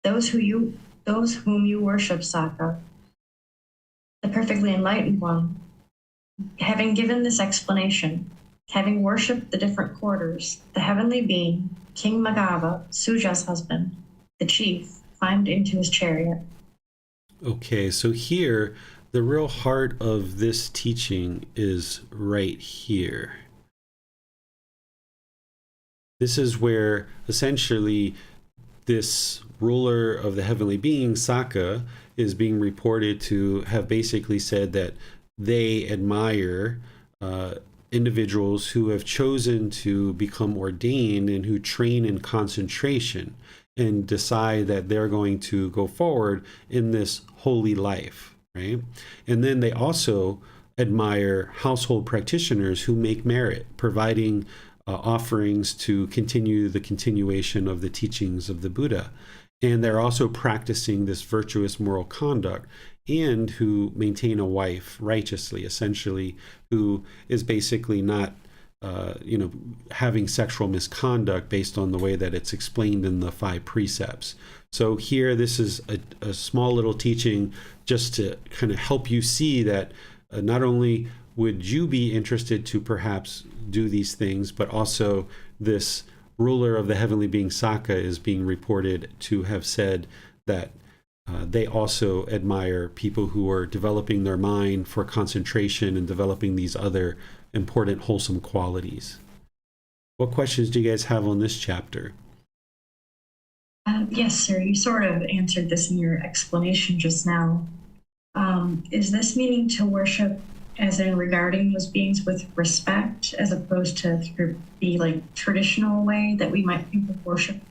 Those whom you worship, Saka, the perfectly enlightened one, having given this explanation, having worshipped the different quarters, the heavenly being, King Magava, Suja's husband, the chief, climbed into his chariot. Okay, so here, the real heart of this teaching is right here. This is where essentially this ruler of the heavenly being, Saka, is being reported to have basically said that they admire individuals who have chosen to become ordained and who train in concentration and decide that they're going to go forward in this holy life, right? And then they also admire household practitioners who make merit, providing offerings to continue the continuation of the teachings of the Buddha. And they're also practicing this virtuous moral conduct and who maintain a wife righteously, essentially, who is basically not having sexual misconduct based on the way that it's explained in the 5 precepts. So here, this is a small little teaching just to kind of help you see that not only would you be interested to perhaps do these things, but also this ruler of the heavenly being Saka is being reported to have said that they also admire people who are developing their mind for concentration and developing these other important wholesome qualities. What questions do you guys have on this chapter? Yes, sir. You sort of answered this in your explanation just now. Is this meaning to worship as in regarding those beings with respect, as opposed to the like traditional way that we might think of worship?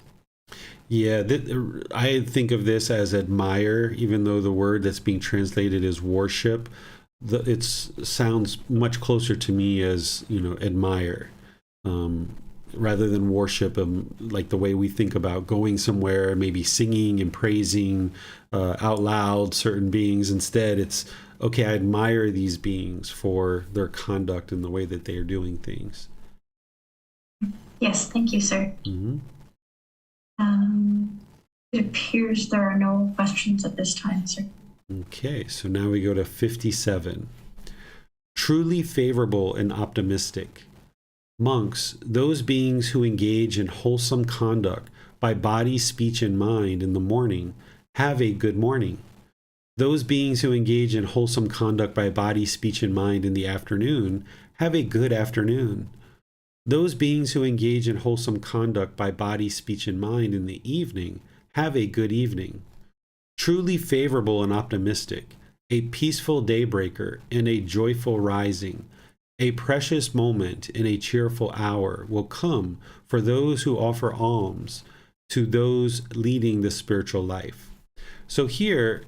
Yeah, I think of this as admire, even though the word that's being translated is worship. It sounds much closer to me as, admire, rather than worship, like the way we think about going somewhere, maybe singing and praising out loud certain beings. Instead, it's, okay, I admire these beings for their conduct and the way that they are doing things. Yes, thank you, sir. Mm-hmm. It appears there are no questions at this time, sir. Okay, so now we go to 57. Truly favorable and optimistic. Monks, those beings who engage in wholesome conduct by body, speech, and mind in the morning, have a good morning. Those beings who engage in wholesome conduct by body, speech, and mind in the afternoon, have a good afternoon. Those beings who engage in wholesome conduct by body, speech, and mind in the evening, have a good evening. Truly favorable and optimistic, a peaceful daybreaker and a joyful rising, a precious moment and a cheerful hour will come for those who offer alms to those leading the spiritual life. So here,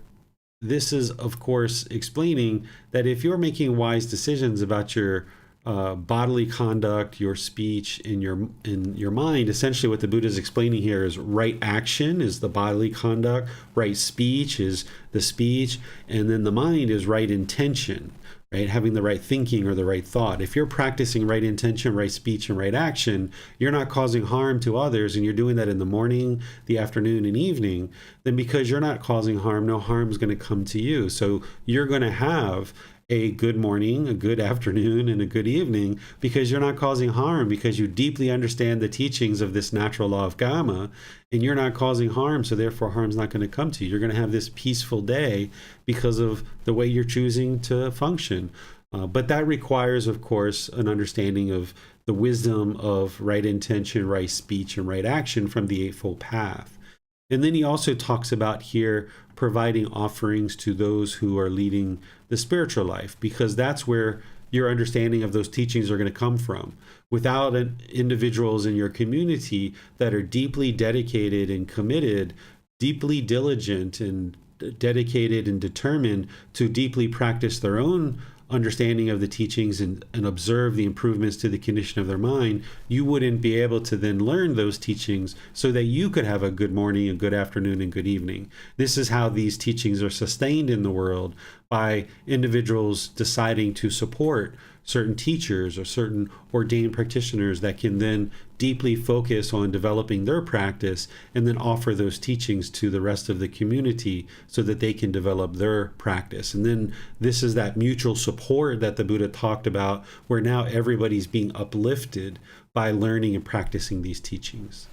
this is, of course, explaining that if you're making wise decisions about your bodily conduct, your speech, and your mind, essentially what the Buddha is explaining here is right action is the bodily conduct, right speech is the speech, and then the mind is right intention, right? Having the right thinking or the right thought. If you're practicing right intention, right speech, and right action, you're not causing harm to others, and you're doing that in the morning, the afternoon, and evening, then because you're not causing harm, no harm is going to come to you. So you're going to have a good morning, a good afternoon, and a good evening because you're not causing harm, because you deeply understand the teachings of this natural law of karma, and you're not causing harm, so therefore harm's not going to come to you. You're going to have this peaceful day because of the way you're choosing to function. But that requires, of course, an understanding of the wisdom of right intention, right speech, and right action from the Eightfold Path. And then he also talks about here providing offerings to those who are leading the spiritual life, because that's where your understanding of those teachings are going to come from. Without individuals in your community that are deeply dedicated and committed, deeply diligent and dedicated and determined to deeply practice their own understanding of the teachings and observe the improvements to the condition of their mind, you wouldn't be able to then learn those teachings so that you could have a good morning, a good afternoon, and good evening. This is how these teachings are sustained in the world, by individuals deciding to support certain teachers or certain ordained practitioners that can then deeply focus on developing their practice and then offer those teachings to the rest of the community so that they can develop their practice. And then this is that mutual support that the Buddha talked about, where now everybody's being uplifted by learning and practicing these teachings.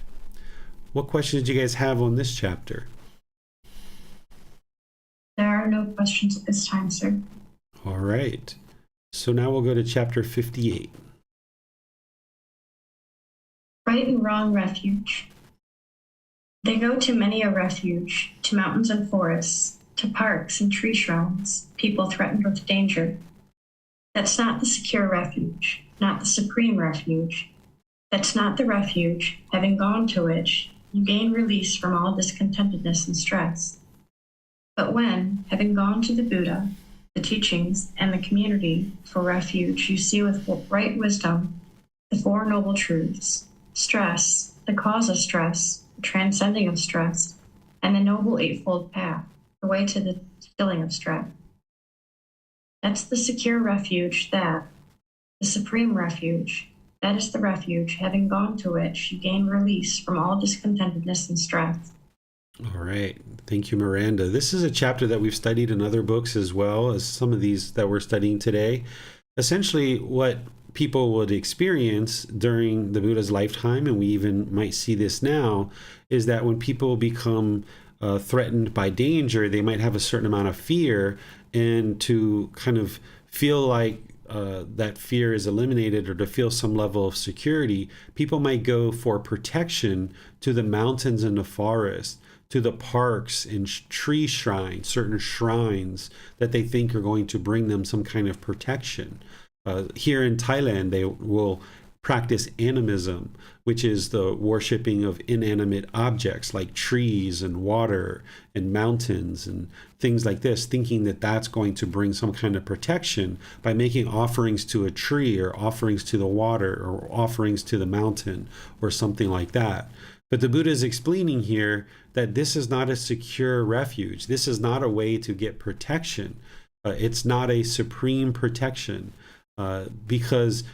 What questions do you guys have on this chapter? There are no questions at this time, sir. All right. So now we'll go to chapter 58. Right and wrong refuge. They go to many a refuge, to mountains and forests, to parks and tree shrines, people threatened with danger. That's not the secure refuge, not the supreme refuge. That's not the refuge, having gone to which you gain release from all discontentedness and stress. But when, having gone to the Buddha, the teachings, and the community for refuge, you see with right wisdom the Four Noble Truths: stress, the cause of stress, the transcending of stress, and the Noble Eightfold Path, the way to the stilling of stress. That's the secure refuge, the supreme refuge. That is the refuge, having gone to which you gain release from all discontentedness and stress. All right. Thank you, Miranda. This is a chapter that we've studied in other books as well as some of these that we're studying today. Essentially, what people would experience during the Buddha's lifetime, and we even might see this now, is that when people become threatened by danger, they might have a certain amount of fear, and to kind of feel like that fear is eliminated, or to feel some level of security, people might go for protection to the mountains and the forest, to the parks and tree shrines, certain shrines that they think are going to bring them some kind of protection. Here in Thailand, they will practice animism, which is the worshiping of inanimate objects like trees and water and mountains and things like this, thinking that that's going to bring some kind of protection by making offerings to a tree or offerings to the water or offerings to the mountain or something like that. But the Buddha is explaining here that this is not a secure refuge. This is not a way to get protection. It's not a supreme protection, because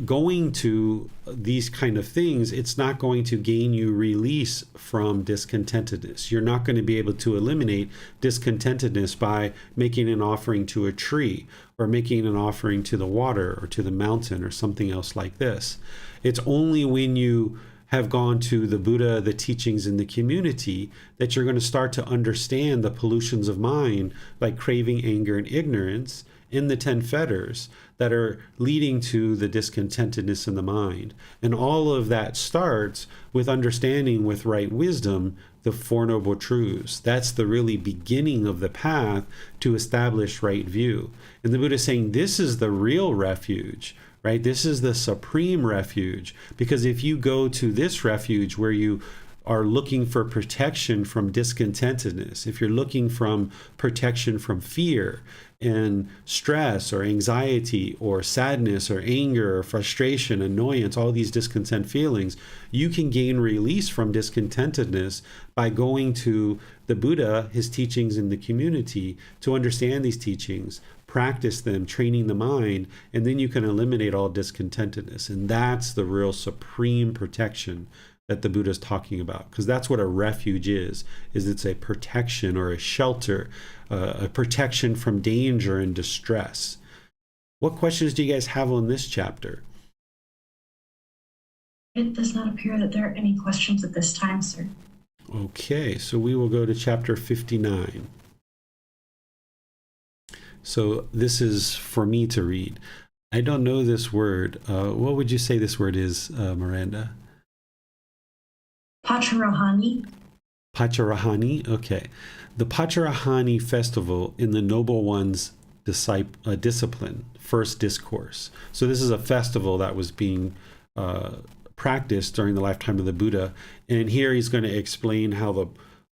going to these kind of things, it's not going to gain you release from discontentedness. You're not going to be able to eliminate discontentedness by making an offering to a tree or making an offering to the water or to the mountain or something else like this. It's only when you have gone to the Buddha, the teachings in the community, that you're going to start to understand the pollutions of mind, like craving, anger, and ignorance, in the 10 fetters that are leading to the discontentedness in the mind. And all of that starts with understanding with right wisdom the Four Noble Truths. That's the really beginning of the path to establish right view. And the Buddha is saying this is the real refuge, right? This is the supreme refuge, because if you go to this refuge where you are looking for protection from discontentedness, if you're looking from protection from fear and stress or anxiety or sadness or anger or frustration, annoyance, all these discontent feelings, you can gain release from discontentedness by going to the Buddha, his teachings in the community, to understand these teachings, practice them, training the mind, and then you can eliminate all discontentedness. And that's the real supreme protection that the Buddha is talking about, because that's what a refuge is it's a protection or a shelter, a protection from danger and distress. What questions do you guys have on this chapter? It does not appear that there are any questions at this time, sir. Okay, so we will go to chapter 59. So this is for me to read. I don't know this word. What would you say this word is, Miranda? Pacharahani. Pacharahani? Okay. The Pacharahani festival in the Noble One's discipline, first discourse. So this is a festival that was being practiced during the lifetime of the Buddha. And here he's going to explain how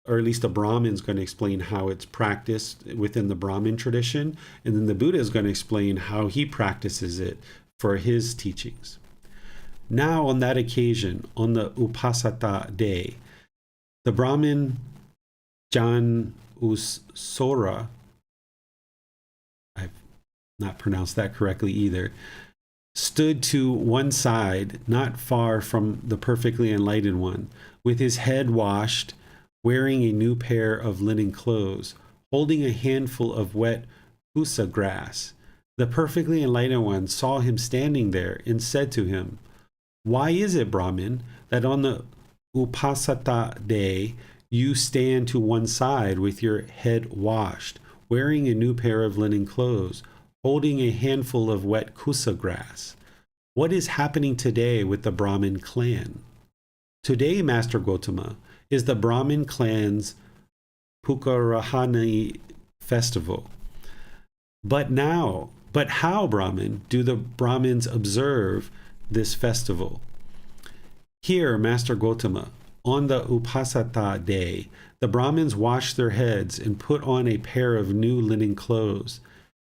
or at least the Brahmin's going to explain how it's practiced within the Brahmin tradition. And then the Buddha is going to explain how he practices it for his teachings. Now, on that occasion, on the Upasata day, the Brahmin Jan Usora, I've not pronounced that correctly either, stood to one side, not far from the perfectly enlightened one, with his head washed, wearing a new pair of linen clothes, holding a handful of wet pusa grass. The perfectly enlightened one saw him standing there and said to him, "Why is it, Brahmin, that on the Upasata day you stand to one side with your head washed, wearing a new pair of linen clothes, holding a handful of wet kusa grass? What is happening today with the Brahmin clan?" Today, Master Gotama, is the Brahmin clan's Pukarahani festival. But how, Brahmin, do the Brahmins observe this festival? Here, Master Gotama, on the Upasata day, the Brahmins wash their heads and put on a pair of new linen clothes.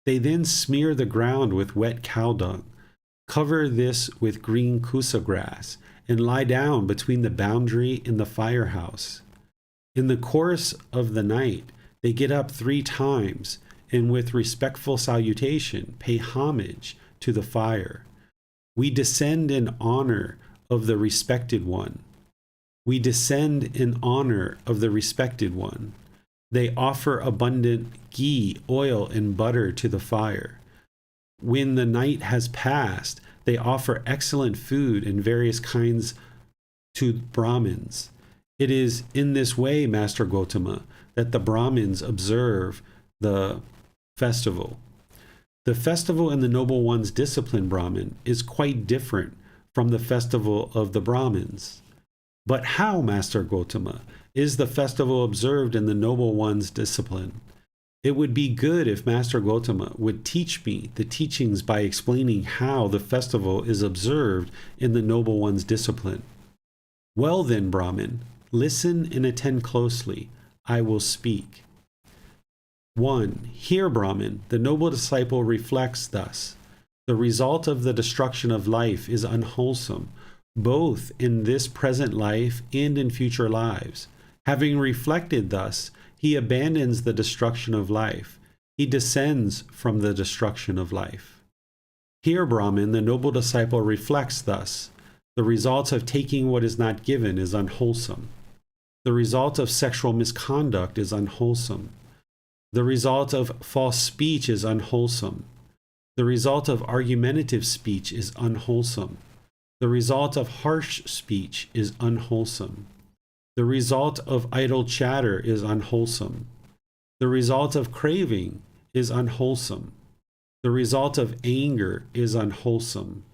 They then smear the ground with wet cow dung, cover this with green kusa grass, and lie down between the boundary and the firehouse. In the course of the night, they get up 3 times and with respectful salutation pay homage to the fire. We descend in honor of the respected one. We descend in honor of the respected one. They offer abundant ghee, oil, and butter to the fire. When the night has passed, they offer excellent food and various kinds to Brahmins. It is in this way, Master Gotama, that the Brahmins observe the festival. The festival in the Noble One's discipline, Brahmin, is quite different from the festival of the Brahmins. But how, Master Gotama, is the festival observed in the Noble One's discipline? It would be good if Master Gotama would teach me the teachings by explaining how the festival is observed in the Noble One's discipline. Well then, Brahmin, listen and attend closely. I will speak. 1. Here, Brahmin, the noble disciple reflects thus. The result of the destruction of life is unwholesome, both in this present life and in future lives. Having reflected thus, he abandons the destruction of life. He descends from the destruction of life. Here, Brahmin, the noble disciple reflects thus. The result of taking what is not given is unwholesome. The result of sexual misconduct is unwholesome. The result of false speech is unwholesome. The result of argumentative speech is unwholesome. The result of harsh speech is unwholesome. The result of idle chatter is unwholesome. The result of craving is unwholesome. The result of anger is unwholesome.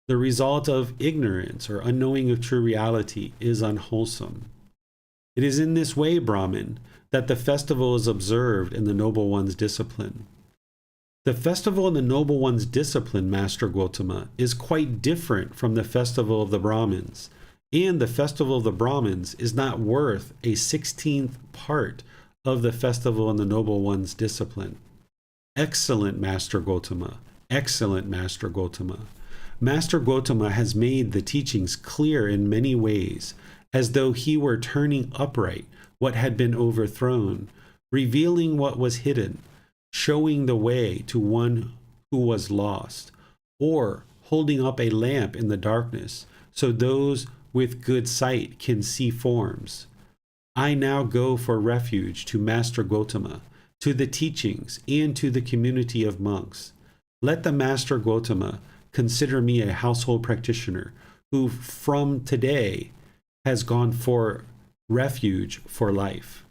The result of ignorance or unknowing of true reality is unwholesome. It is in this way, Brahmin, that the festival is observed in the Noble One's discipline. The festival in the Noble One's discipline, Master Gotama, is quite different from the festival of the Brahmins. And the festival of the Brahmins is not worth a 16th part of the festival in the Noble One's discipline. Excellent, Master Gotama. Excellent, Master Gotama. Master Gotama has made the teachings clear in many ways, as though he were turning upright what had been overthrown, revealing what was hidden, showing the way to one who was lost, or holding up a lamp in the darkness, so those with good sight can see forms. I now go for refuge to Master Gotama, to the teachings, and to the community of monks. Let the Master Gotama consider me a household practitioner who from today has gone for refuge for life.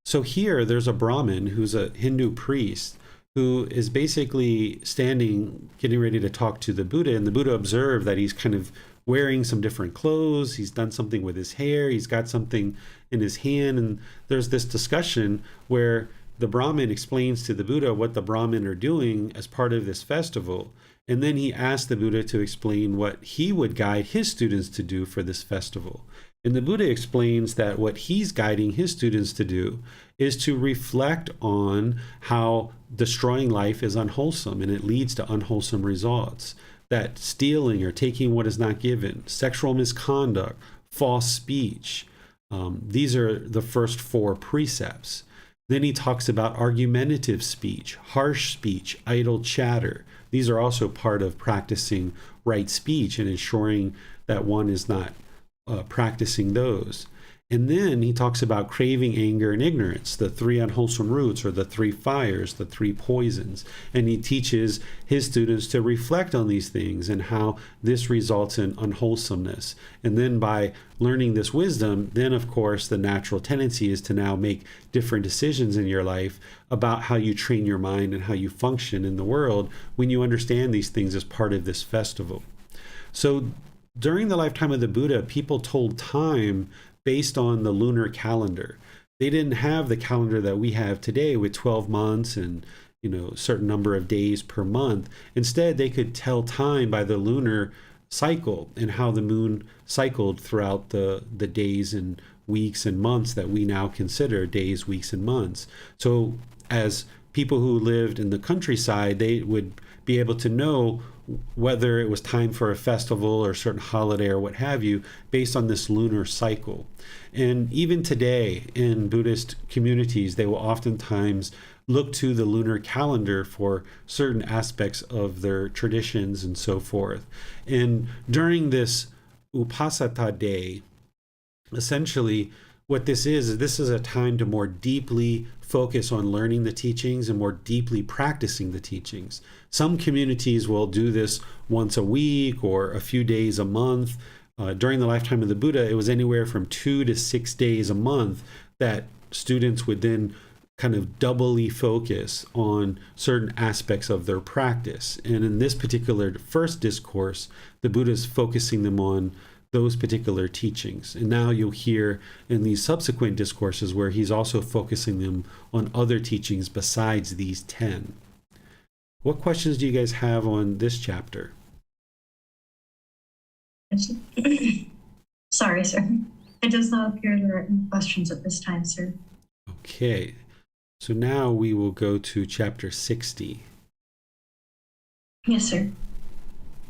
So here there's a Brahmin who's a Hindu priest who is basically standing, getting ready to talk to the Buddha. And the Buddha observed that he's kind of wearing some different clothes. He's done something with his hair. He's got something in his hand. And there's this discussion where the Brahmin explains to the Buddha what the Brahmin are doing as part of this festival. And then he asked the Buddha to explain what he would guide his students to do for this festival. And the Buddha explains that what he's guiding his students to do is to reflect on how destroying life is unwholesome and it leads to unwholesome results. That stealing or taking what is not given, sexual misconduct, false speech, these are the first 4 precepts. Then he talks about argumentative speech, harsh speech, idle chatter. These are also part of practicing right speech and ensuring that one is not practicing those. And then he talks about craving, anger, and ignorance, the 3 unwholesome roots or the 3 fires, the 3 poisons. And he teaches his students to reflect on these things and how this results in unwholesomeness. And then by learning this wisdom, then of course the natural tendency is to now make different decisions in your life about how you train your mind and how you function in the world when you understand these things as part of this festival. So during the lifetime of the Buddha, people told time based on the lunar calendar. They didn't have the calendar that we have today with 12 months and a certain number of days per month. Instead, they could tell time by the lunar cycle and how the moon cycled throughout the days and weeks and months that we now consider days, weeks, and months. So as people who lived in the countryside, they would be able to know whether it was time for a festival or a certain holiday or what have you, based on this lunar cycle. And even today in Buddhist communities, they will oftentimes look to the lunar calendar for certain aspects of their traditions and so forth. And during this Upasata day, essentially what this is a time to more deeply focus on learning the teachings and more deeply practicing the teachings. Some communities will do this once a week or a few days a month. During the lifetime of the Buddha, it was anywhere from 2 to 6 days a month that students would then kind of doubly focus on certain aspects of their practice. And in this particular first discourse, the Buddha is focusing them on those particular teachings. And now you'll hear in these subsequent discourses where he's also focusing them on other teachings besides these 10. What questions do you guys have on this chapter? Sorry, sir. It does not appear there are any questions at this time, sir. Okay. So now we will go to chapter 60. Yes, sir.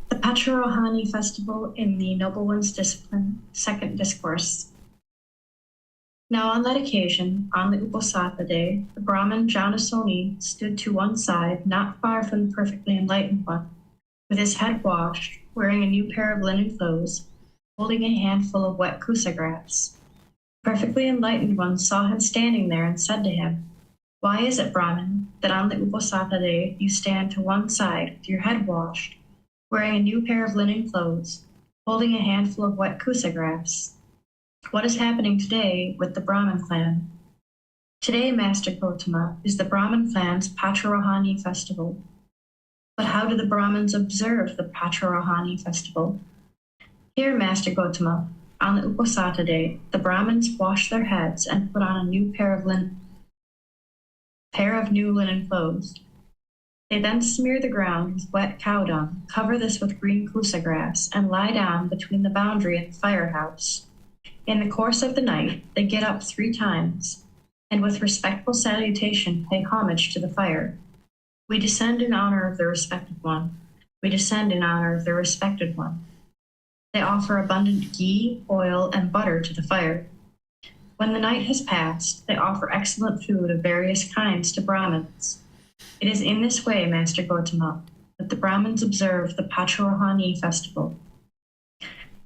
The Pacharohani Festival in the Noble One's Discipline, Second Discourse. Now on that occasion, on the Uposatha day, the Brahmin Janasoni stood to one side, not far from the perfectly enlightened one, with his head washed, wearing a new pair of linen clothes, holding a handful of wet kusa grass. The perfectly enlightened one saw him standing there and said to him, "Why is it, Brahmin, that on the Uposatha day you stand to one side with your head washed, wearing a new pair of linen clothes, holding a handful of wet kusa grass? What is happening today with the Brahmin clan?" Today, Master Gotama, is the Brahmin clan's Pacharohani festival. But how do the Brahmins observe the Pacharohani festival? Here, Master Gotama, on the Uposatha day, the Brahmins wash their heads and put on a new pair of new linen clothes. They then smear the ground with wet cow dung, cover this with green kusa grass, and lie down between the boundary and the firehouse. In the course of the night, they get up 3 times, and with respectful salutation pay homage to the fire. We descend in honor of the respected one. We descend in honor of the respected one. They offer abundant ghee, oil, and butter to the fire. When the night has passed, they offer excellent food of various kinds to Brahmins. It is in this way, Master Gotama, that the Brahmins observe the Pacharohani festival.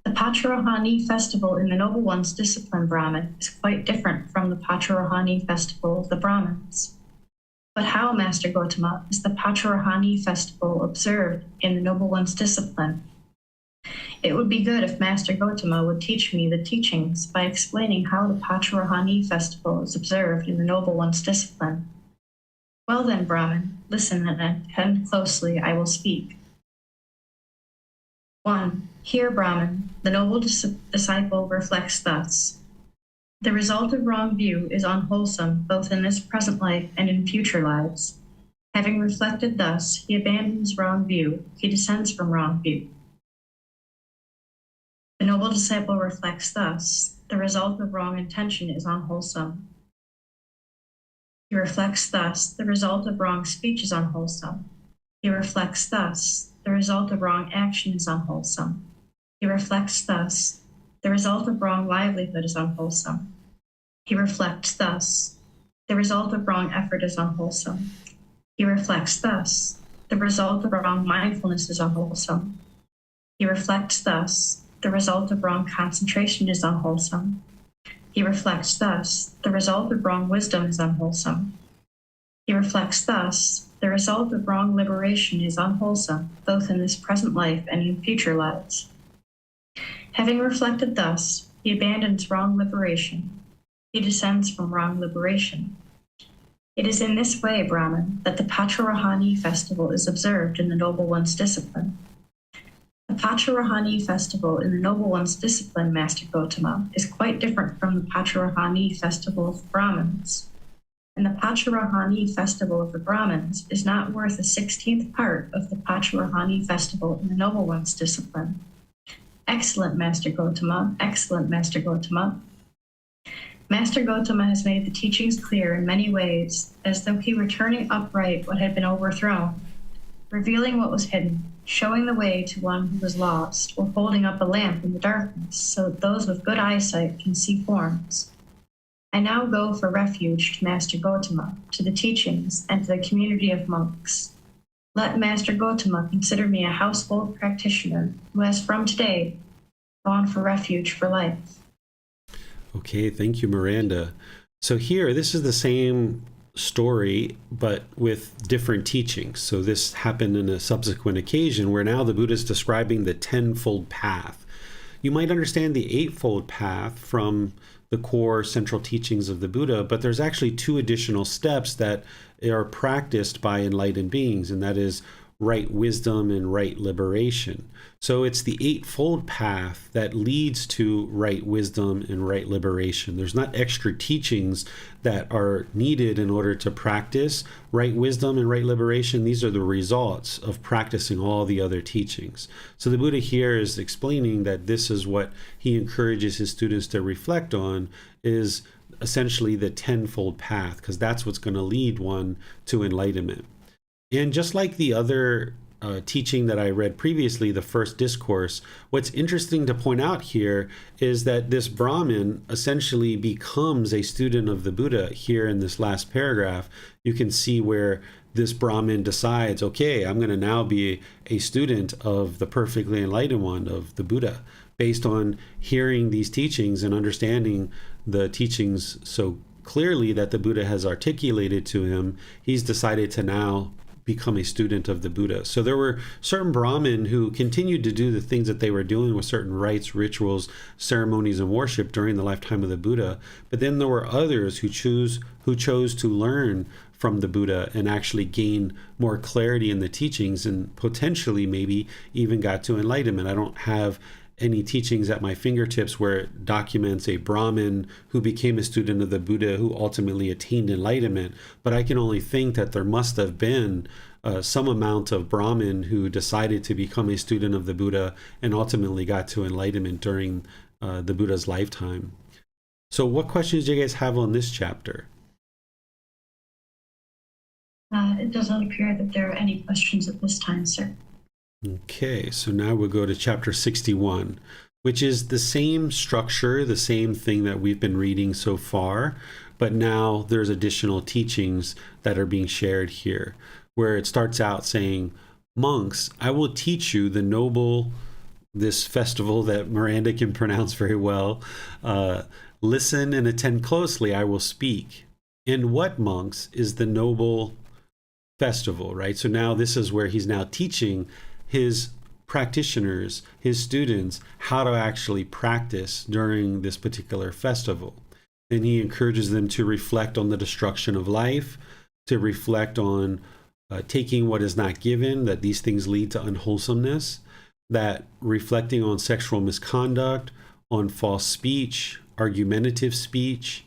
The Pacharohani festival in the Noble One's Discipline Brahmin is quite different from the Pacharohani festival of the Brahmins. But how, Master Gotama, is the Pacharohani festival observed in the Noble One's Discipline? It would be good if Master Gotama would teach me the teachings by explaining how the Pacharohani festival is observed in the Noble One's Discipline. Well then, Brahmin, listen and attend closely, I will speak. 1. Here, Brahmin, the noble disciple reflects thus. The result of wrong view is unwholesome both in this present life and in future lives. Having reflected thus, he abandons wrong view, he descends from wrong view. The noble disciple reflects thus. The result of wrong intention is unwholesome. He reflects thus. The result of wrong speech is unwholesome. He reflects thus. The result of wrong action is unwholesome. He reflects thus. The result of wrong livelihood is unwholesome. He reflects thus. The result of wrong effort is unwholesome. He reflects thus. The result of wrong mindfulness is unwholesome. He reflects thus. The result of wrong concentration is unwholesome. He reflects thus. The result of wrong wisdom is unwholesome. He reflects thus. The result of wrong liberation is unwholesome, both in this present life and in future lives. Having reflected thus, he abandons wrong liberation. He descends from wrong liberation. It is in this way, Brahmin, that the Pacharahani festival is observed in the Noble One's discipline. The Pacharahani festival in the Noble One's discipline, Master Gotama, is quite different from the Pacharahani festival of Brahmins. And the Pacharahani festival of the Brahmins is not worth a 16th part of the Pacharahani festival in the Noble One's discipline. Excellent, Master Gotama. Excellent, Master Gotama. Master Gotama has made the teachings clear in many ways, as though he were turning upright what had been overthrown, revealing what was hidden, showing the way to one who was lost, or holding up a lamp in the darkness so that those with good eyesight can see forms. I now go for refuge to Master Gotama, to the teachings, and to the community of monks. Let Master Gotama consider me a household practitioner who has from today gone for refuge for life. Okay, thank you, Miranda. So here, this is the same story, but with different teachings. So this happened in a subsequent occasion where now the Buddha is describing the tenfold path. You might understand the eightfold path from the core central teachings of the Buddha, but there's actually two additional steps that are practiced by enlightened beings, and that is right wisdom and right liberation. So it's the eightfold path that leads to right wisdom and right liberation. There's not extra teachings that are needed in order to practice right wisdom and right liberation. These are the results of practicing all the other teachings. So the Buddha here is explaining that this is what he encourages his students to reflect on, is essentially the tenfold path, because that's what's going to lead one to enlightenment. And just like the other teaching that I read previously, the first discourse, what's interesting to point out here is that this Brahmin essentially becomes a student of the Buddha. Here in this last paragraph, you can see where this Brahmin decides, okay, I'm going to now be a student of the perfectly enlightened one, of the Buddha, based on hearing these teachings and understanding the teachings so clearly that the Buddha has articulated to him. He's decided to now become a student of the Buddha. So there were certain Brahmin who continued to do the things that they were doing with certain rites, rituals, ceremonies, and worship during the lifetime of the Buddha. But then there were others who chose to learn from the Buddha and actually gain more clarity in the teachings, and potentially maybe even got to enlightenment. I don't have any teachings at my fingertips where it documents a Brahmin who became a student of the Buddha who ultimately attained enlightenment, but I can only think that there must have been some amount of Brahmin who decided to become a student of the Buddha and ultimately got to enlightenment during the Buddha's lifetime. So what questions do you guys have on this chapter? It doesn't appear that there are any questions at this time, sir. Okay, so now we'll go to chapter 61, which is the same structure, the same thing that we've been reading so far, but now there's additional teachings that are being shared here, where it starts out saying, monks, I will teach you the noble, this festival that Miranda can pronounce very well. Listen and attend closely, I will speak. And what, monks, is the noble festival, right? So now this is where he's now teaching his practitioners, his students, how to actually practice during this particular festival. And he encourages them to reflect on the destruction of life, to reflect on taking what is not given, that these things lead to unwholesomeness, that reflecting on sexual misconduct, on false speech, argumentative speech,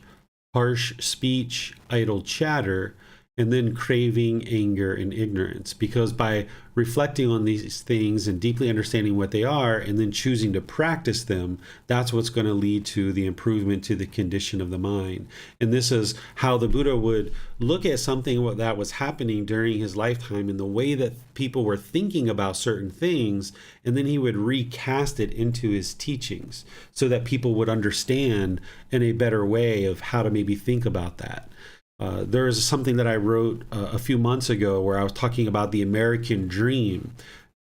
harsh speech, idle chatter, and then craving, anger, and ignorance. Because by reflecting on these things and deeply understanding what they are and then choosing to practice them, that's what's going to lead to the improvement to the condition of the mind. And this is how the Buddha would look at something that was happening during his lifetime and the way that people were thinking about certain things, and then he would recast it into his teachings so that people would understand in a better way of how to maybe think about that. There is something that I wrote a few months ago where I was talking about the American dream.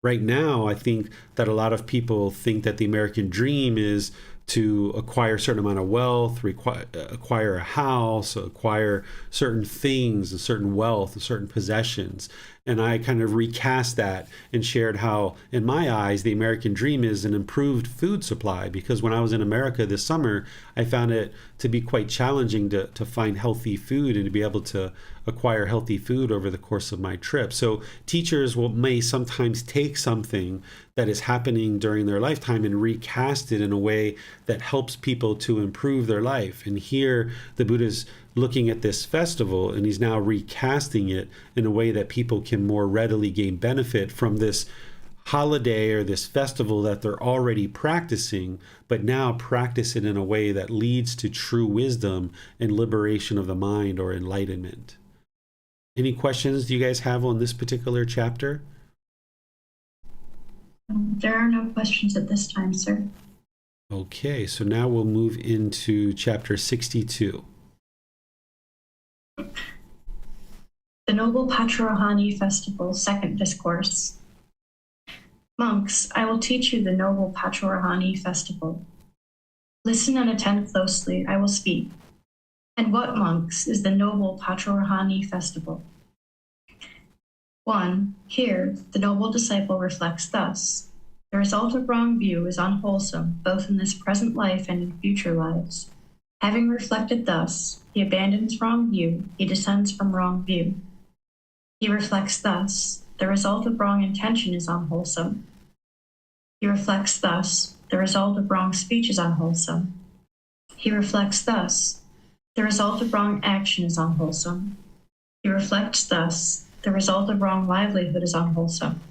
Right now, I think that a lot of people think that the American dream is to acquire a certain amount of wealth, acquire a house, acquire certain things, and certain wealth, and certain possessions. And I kind of recast that and shared how, in my eyes, the American dream is an improved food supply. Because when I was in America this summer, I found it to be quite challenging to find healthy food and to be able to acquire healthy food over the course of my trip. So teachers may sometimes take something that is happening during their lifetime and recast it in a way that helps people to improve their life. And here the Buddha's looking at this festival, and he's now recasting it in a way that people can more readily gain benefit from this holiday or this festival that they're already practicing, but now practice it in a way that leads to true wisdom and liberation of the mind, or enlightenment. Any questions do you guys have on this particular chapter? There are no questions at this time, sir. Okay, so now we'll move into chapter 62. The Noble Pachorahani Festival, Second Discourse. Monks, I will teach you the Noble Pachorahani Festival. Listen and attend closely, I will speak. And what, monks, is the Noble Pachorahani Festival? 1. Here, the noble disciple reflects thus. The result of wrong view is unwholesome, both in this present life and in future lives. Having reflected thus, he abandons wrong view, he descends from wrong view. He reflects thus. The result of wrong intention is unwholesome. He reflects thus. The result of wrong speech is unwholesome. He reflects thus. The result of wrong action is unwholesome. He reflects thus. The result of wrong livelihood is unwholesome.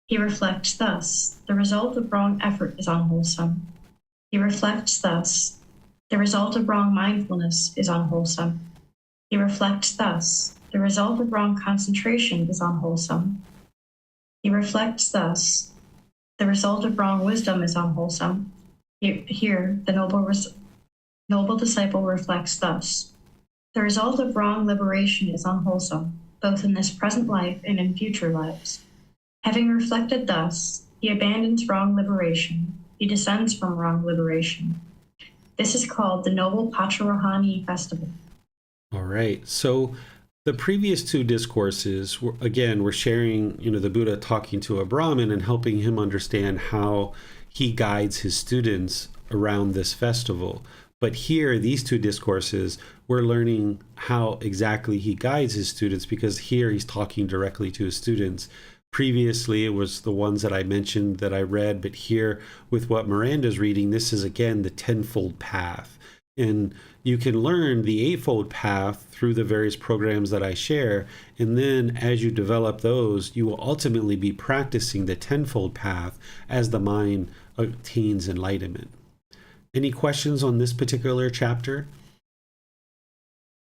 He reflects thus. The result of wrong effort is unwholesome. He reflects thus. The result of wrong mindfulness is unwholesome. He reflects thus. The result of wrong concentration is unwholesome. He reflects thus. The result of wrong wisdom is unwholesome. Here, the noble disciple reflects thus. The result of wrong liberation is unwholesome, both in this present life and in future lives. Having reflected thus, he abandons wrong liberation. He descends from wrong liberation. This is called the Noble Pachorahani Festival. All right. So the previous two discourses, we're sharing, the Buddha talking to a Brahmin and helping him understand how he guides his students around this festival. But here, these two discourses, we're learning how exactly he guides his students, because here he's talking directly to his students. Previously, it was the ones that I mentioned that I read, but here with what Miranda's reading, this is again the tenfold path. And you can learn the eightfold path through the various programs that I share. And then as you develop those, you will ultimately be practicing the tenfold path as the mind attains enlightenment. Any questions on this particular chapter?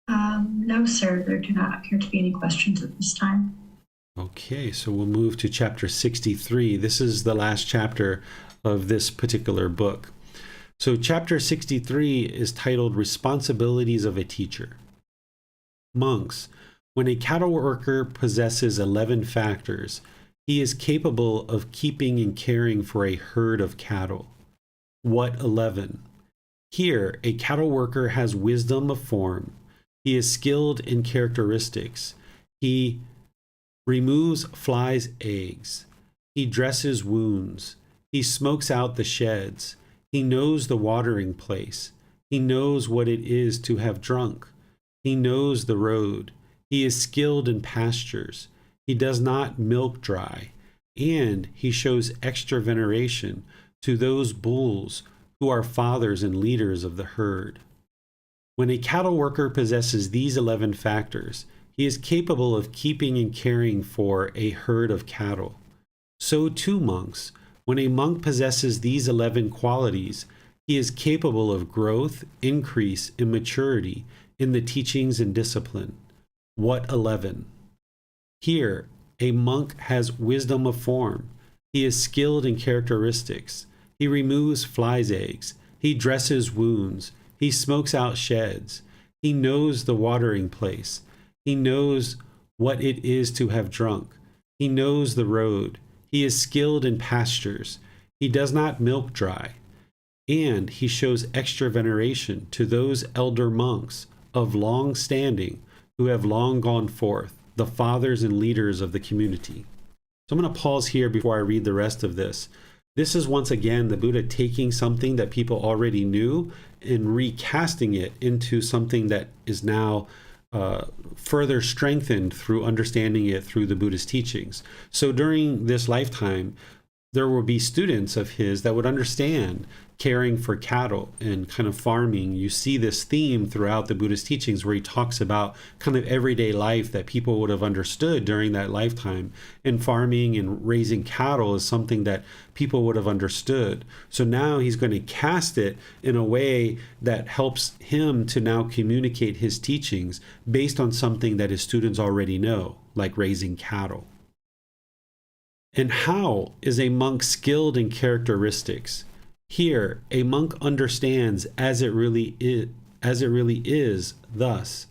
No, sir. There do not appear to be any questions at this time. Okay, so we'll move to chapter 63. This is the last chapter of this particular book. So chapter 63 is titled Responsibilities of a Teacher. Monks, when a cattle worker possesses 11 factors, he is capable of keeping and caring for a herd of cattle. What 11? Here, a cattle worker has wisdom of form. He is skilled in characteristics. He removes flies' eggs. He dresses wounds. He smokes out the sheds. He knows the watering place. He knows what it is to have drunk. He knows the road. He is skilled in pastures. He does not milk dry. And he shows extra veneration to those bulls who are fathers and leaders of the herd. When a cattle worker possesses these 11 factors, he is capable of keeping and caring for a herd of cattle. So too monks, when a monk possesses these 11 qualities, he is capable of growth, increase, and maturity in the teachings and discipline. What 11? Here, a monk has wisdom of form. He is skilled in characteristics. He removes flies' eggs. He dresses wounds. He smokes out sheds. He knows the watering place. He knows what it is to have drunk. He knows the road. He is skilled in pastures. He does not milk dry. And he shows extra veneration to those elder monks of long standing who have long gone forth, the fathers and leaders of the community. So I'm going to pause here before I read the rest of this. This is once again the Buddha taking something that people already knew and recasting it into something that is now further strengthened through understanding it through the Buddhist teachings. So during this lifetime, there will be students of his that would understand caring for cattle and kind of farming. You see this theme throughout the Buddhist teachings where he talks about kind of everyday life that people would have understood during that lifetime. And farming and raising cattle is something that people would have understood. So now he's going to cast it in a way that helps him to now communicate his teachings based on something that his students already know, like raising cattle. And how is a monk skilled in characteristics? Here, a monk understands as it really is. Thus,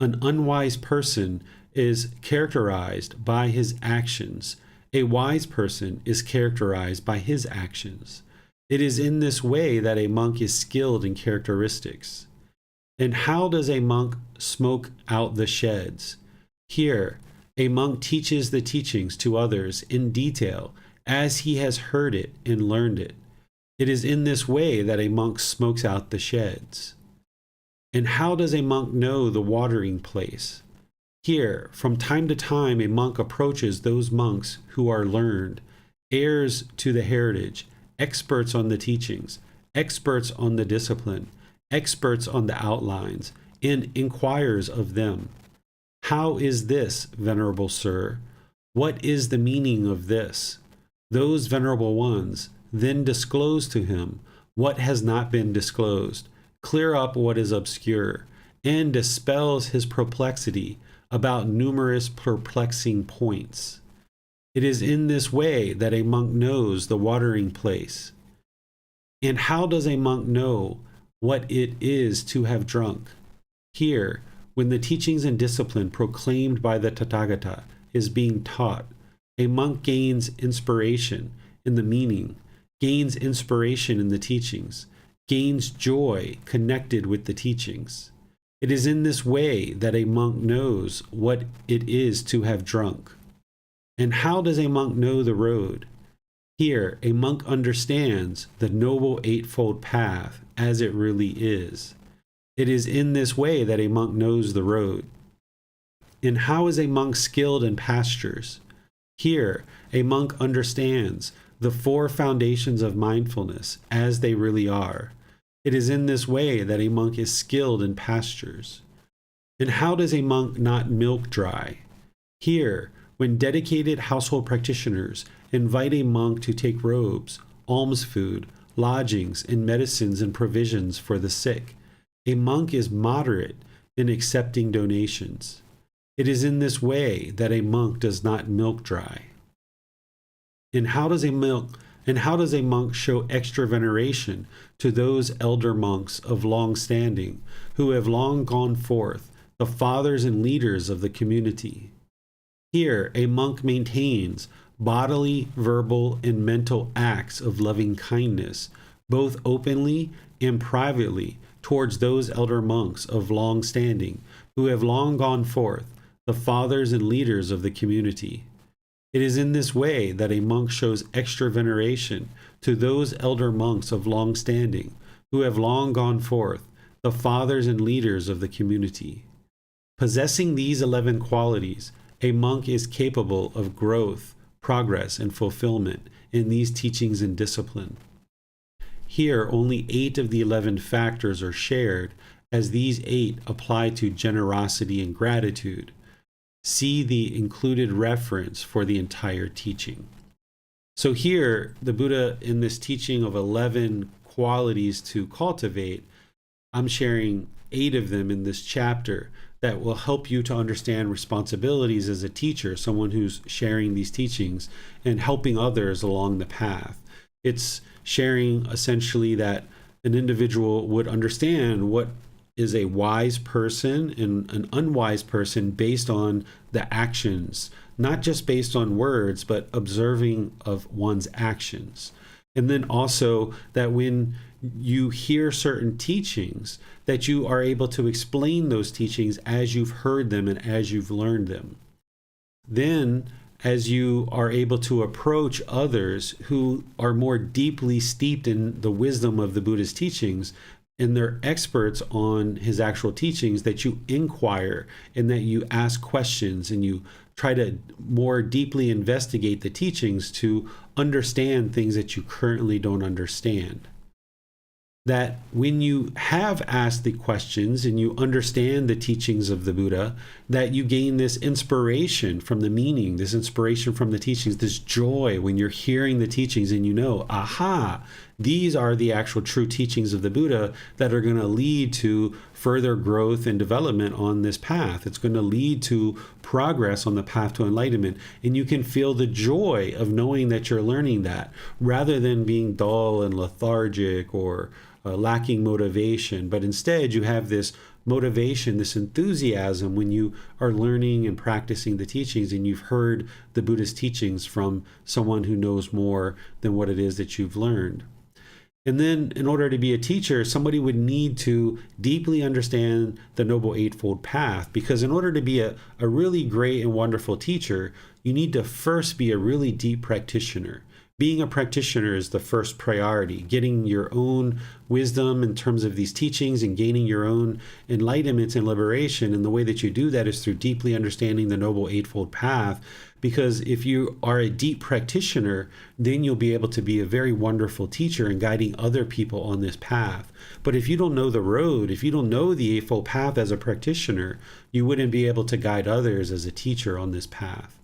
an unwise person is characterized by his actions. A wise person is characterized by his actions. It is in this way that a monk is skilled in characteristics. And how does a monk smoke out the sheds? Here, a monk teaches the teachings to others in detail as he has heard it and learned it. It is in this way that a monk smokes out the sheds. And how does a monk know the watering place? Here, from time to time, a monk approaches those monks who are learned, heirs to the heritage, experts on the teachings, experts on the discipline, experts on the outlines, and inquires of them. How is this, venerable sir? What is the meaning of this? Those venerable ones then disclose to him what has not been disclosed, clear up what is obscure, and dispels his perplexity about numerous perplexing points. It is in this way that a monk knows the watering place. And how does a monk know what it is to have drunk? Here, when the teachings and discipline proclaimed by the Tathagata is being taught, a monk gains inspiration in the meaning, gains inspiration in the teachings, gains joy connected with the teachings. It is in this way that a monk knows what it is to have drunk. And how does a monk know the road? Here, a monk understands the Noble Eightfold Path as it really is. It is in this way that a monk knows the road. And how is a monk skilled in pastures? Here, a monk understands the 4 foundations of mindfulness as they really are. It is in this way that a monk is skilled in pastures. And how does a monk not milk dry? Here, when dedicated household practitioners invite a monk to take robes, alms food, lodgings, and medicines and provisions for the sick, a monk is moderate in accepting donations. It is in this way that a monk does not milk dry. And how does a monk show extra veneration to those elder monks of long standing who have long gone forth, the fathers and leaders of the community? Here, a monk maintains bodily, verbal, and mental acts of loving kindness, both openly and privately, towards those elder monks of long standing who have long gone forth, the fathers and leaders of the community. It is in this way that a monk shows extra veneration to those elder monks of long standing who have long gone forth, the fathers and leaders of the community. Possessing these 11 qualities, a monk is capable of growth, progress, and fulfillment in these teachings and discipline. Here, only 8 of the 11 factors are shared, as these 8 apply to generosity and gratitude. See the included reference for the entire teaching. So here, the Buddha, in this teaching of 11 qualities to cultivate, I'm sharing 8 of them in this chapter that will help you to understand responsibilities as a teacher, someone who's sharing these teachings and helping others along the path. It's sharing essentially that an individual would understand what is a wise person and an unwise person based on the actions, not just based on words, but observing of one's actions. And then also that when you hear certain teachings, that you are able to explain those teachings as you've heard them and as you've learned them. Then, as you are able to approach others who are more deeply steeped in the wisdom of the Buddha's teachings, and they're experts on his actual teachings, that you inquire and that you ask questions and you try to more deeply investigate the teachings to understand things that you currently don't understand. That when you have asked the questions and you understand the teachings of the Buddha, that you gain this inspiration from the meaning, this inspiration from the teachings, this joy when you're hearing the teachings and you know, aha, these are the actual true teachings of the Buddha that are going to lead to further growth and development on this path. It's going to lead to progress on the path to enlightenment. And you can feel the joy of knowing that you're learning that, rather than being dull and lethargic or lacking motivation. But instead, you have this motivation, this enthusiasm when you are learning and practicing the teachings and you've heard the Buddha's teachings from someone who knows more than what it is that you've learned. And then in order to be a teacher, somebody would need to deeply understand the Noble Eightfold Path, because in order to be a really great and wonderful teacher, you need to first be a really deep practitioner. Being a practitioner is the first priority, getting your own wisdom in terms of these teachings and gaining your own enlightenment and liberation. And the way that you do that is through deeply understanding the Noble Eightfold Path. Because if you are a deep practitioner, then you'll be able to be a very wonderful teacher in guiding other people on this path. But if you don't know the road, if you don't know the Eightfold Path as a practitioner, you wouldn't be able to guide others as a teacher on this path.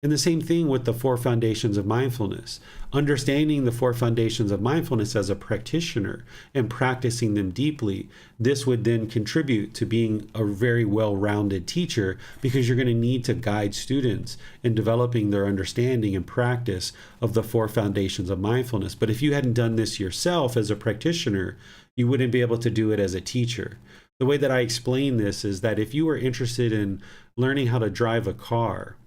And the same thing with the 4 foundations of mindfulness. Understanding the 4 foundations of mindfulness as a practitioner and practicing them deeply, this would then contribute to being a very well-rounded teacher, because you're going to need to guide students in developing their understanding and practice of the 4 foundations of mindfulness. But if you hadn't done this yourself as a practitioner, you wouldn't be able to do it as a teacher. The way that I explain this is that if you were interested in learning how to drive a car,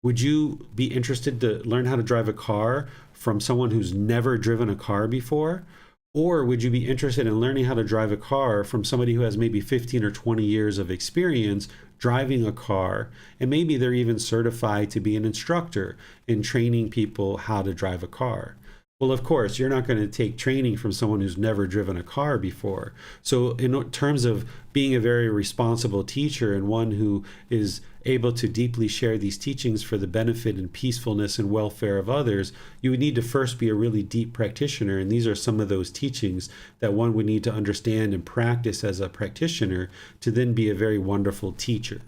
would you be interested to learn how to drive a car from someone who's never driven a car before? Or would you be interested in learning how to drive a car from somebody who has maybe 15 or 20 years of experience driving a car, and maybe they're even certified to be an instructor in training people how to drive a car? Well, of course, you're not going to take training from someone who's never driven a car before. So in terms of being a very responsible teacher and one who is able to deeply share these teachings for the benefit and peacefulness and welfare of others, you would need to first be a really deep practitioner. And these are some of those teachings that one would need to understand and practice as a practitioner to then be a very wonderful teacher.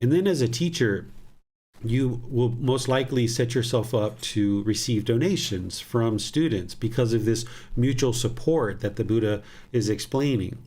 And then as a teacher, you will most likely set yourself up to receive donations from students because of this mutual support that the Buddha is explaining.